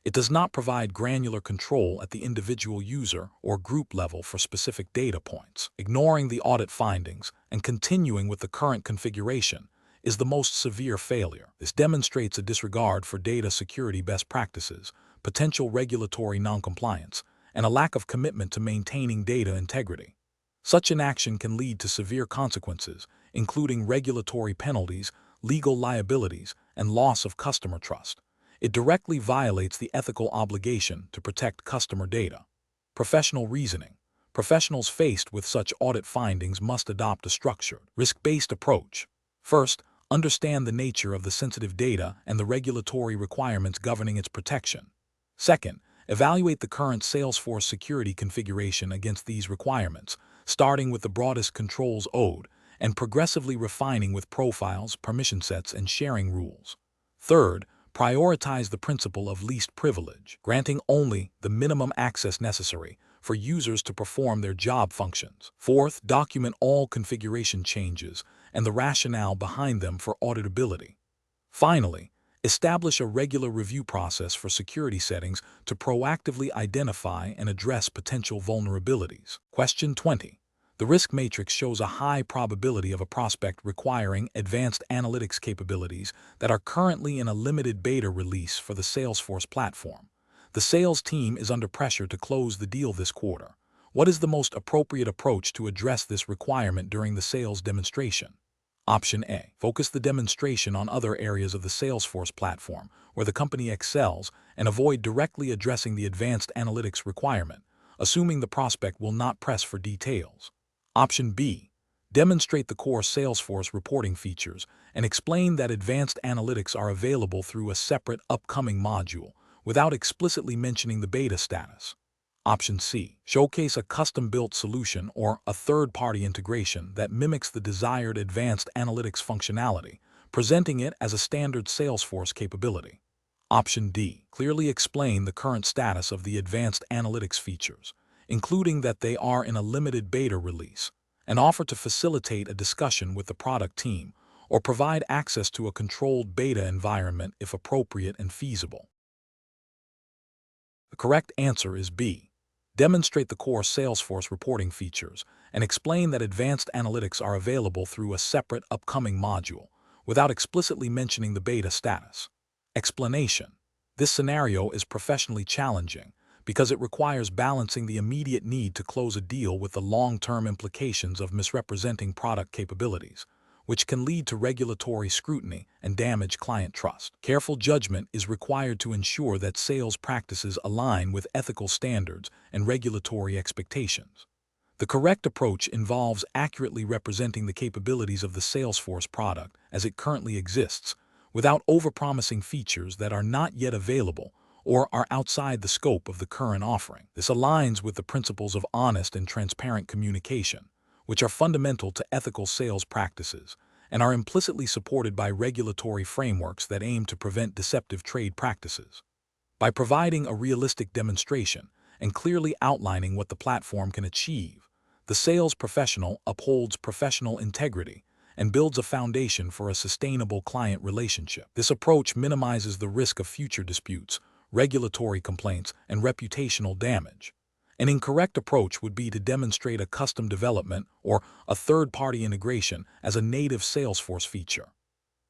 It does not provide granular control at the individual user or group level for specific data points. Ignoring the audit findings and continuing with the current configuration is the most severe failure. This demonstrates a disregard for data security best practices, potential regulatory noncompliance, and a lack of commitment to maintaining data integrity. Such inaction can lead to severe consequences, including regulatory penalties, legal liabilities, and loss of customer trust. It directly violates the ethical obligation to protect customer data. Professional reasoning. Professionals faced with such audit findings must adopt a structured, risk-based approach. First, understand the nature of the sensitive data and the regulatory requirements governing its protection. Second, evaluate the current Salesforce security configuration against these requirements, starting with the broadest controls owed and progressively refining with profiles, permission sets, and sharing rules. Third, prioritize the principle of least privilege, granting only the minimum access necessary for users to perform their job functions. Fourth, document all configuration changes and the rationale behind them for auditability. Finally, establish a regular review process for security settings to proactively identify and address potential vulnerabilities. Question 20. The risk matrix shows a high probability of a prospect requiring advanced analytics capabilities that are currently in a limited beta release for the Salesforce platform. The sales team is under pressure to close the deal this quarter. What is the most appropriate approach to address this requirement during the sales demonstration? Option A. Focus the demonstration on other areas of the Salesforce platform where the company excels and avoid directly addressing the advanced analytics requirement, assuming the prospect will not press for details. Option B. Demonstrate the core Salesforce reporting features and explain that advanced analytics are available through a separate upcoming module without explicitly mentioning the beta status. Option C. Showcase a custom-built solution or a third-party integration that mimics the desired advanced analytics functionality, presenting it as a standard Salesforce capability. Option D. Clearly explain the current status of the advanced analytics features, including that they are in a limited beta release, and offer to facilitate a discussion with the product team or provide access to a controlled beta environment if appropriate and feasible. The correct answer is B. Demonstrate the core Salesforce reporting features and explain that advanced analytics are available through a separate upcoming module without explicitly mentioning the beta status. Explanation. This scenario is professionally challenging because it requires balancing the immediate need to close a deal with the long-term implications of misrepresenting product capabilities, which can lead to regulatory scrutiny and damage client trust. Careful judgment is required to ensure that sales practices align with ethical standards and regulatory expectations. The correct approach involves accurately representing the capabilities of the Salesforce product as it currently exists, without overpromising features that are not yet available or are outside the scope of the current offering. This aligns with the principles of honest and transparent communication, which are fundamental to ethical sales practices and are implicitly supported by regulatory frameworks that aim to prevent deceptive trade practices. By providing a realistic demonstration and clearly outlining what the platform can achieve, the sales professional upholds professional integrity and builds a foundation for a sustainable client relationship. This approach minimizes the risk of future disputes, regulatory complaints, and reputational damage, An incorrect approach would be to demonstrate a custom development or a third-party integration as a native Salesforce feature.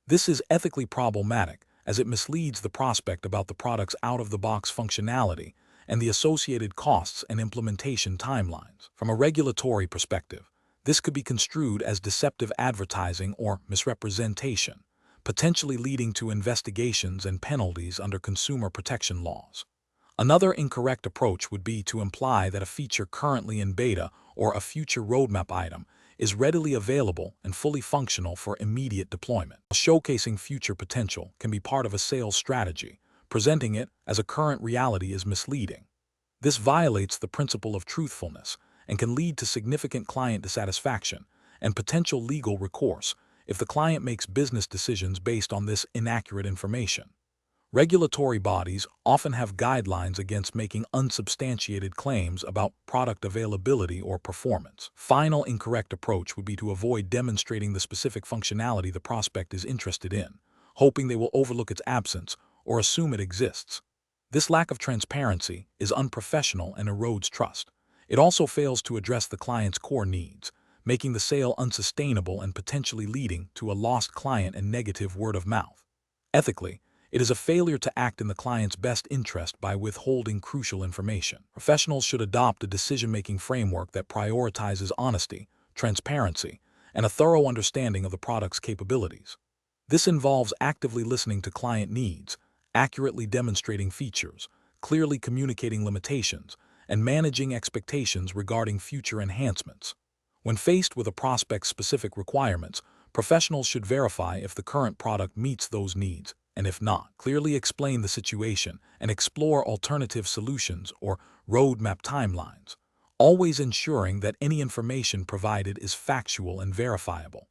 This is ethically problematic as it misleads the prospect about the product's out-of-the-box functionality and the associated costs and implementation timelines. From a regulatory perspective, this could be construed as deceptive advertising or misrepresentation, potentially leading to investigations and penalties under consumer protection laws. Another incorrect approach would be to imply that a feature currently in beta or a future roadmap item is readily available and fully functional for immediate deployment. Showcasing future potential can be part of a sales strategy. Presenting it as a current reality is misleading. This violates the principle of truthfulness and can lead to significant client dissatisfaction and potential legal recourse if the client makes business decisions based on this inaccurate information. Regulatory bodies often have guidelines against making unsubstantiated claims about product availability or performance. Final incorrect approach would be to avoid demonstrating the specific functionality the prospect is interested in, hoping they will overlook its absence or assume it exists. This lack of transparency is unprofessional and erodes trust. It also fails to address the client's core needs, making the sale unsustainable and potentially leading to a lost client and negative word of mouth. Ethically, it is a failure to act in the client's best interest by withholding crucial information. Professionals should adopt a decision-making framework that prioritizes honesty, transparency, and a thorough understanding of the product's capabilities. This involves actively listening to client needs, accurately demonstrating features, clearly communicating limitations, and managing expectations regarding future enhancements. When faced with a prospect's specific requirements, professionals should verify if the current product meets those needs, and if not, clearly explain the situation and explore alternative solutions or roadmap timelines, always ensuring that any information provided is factual and verifiable.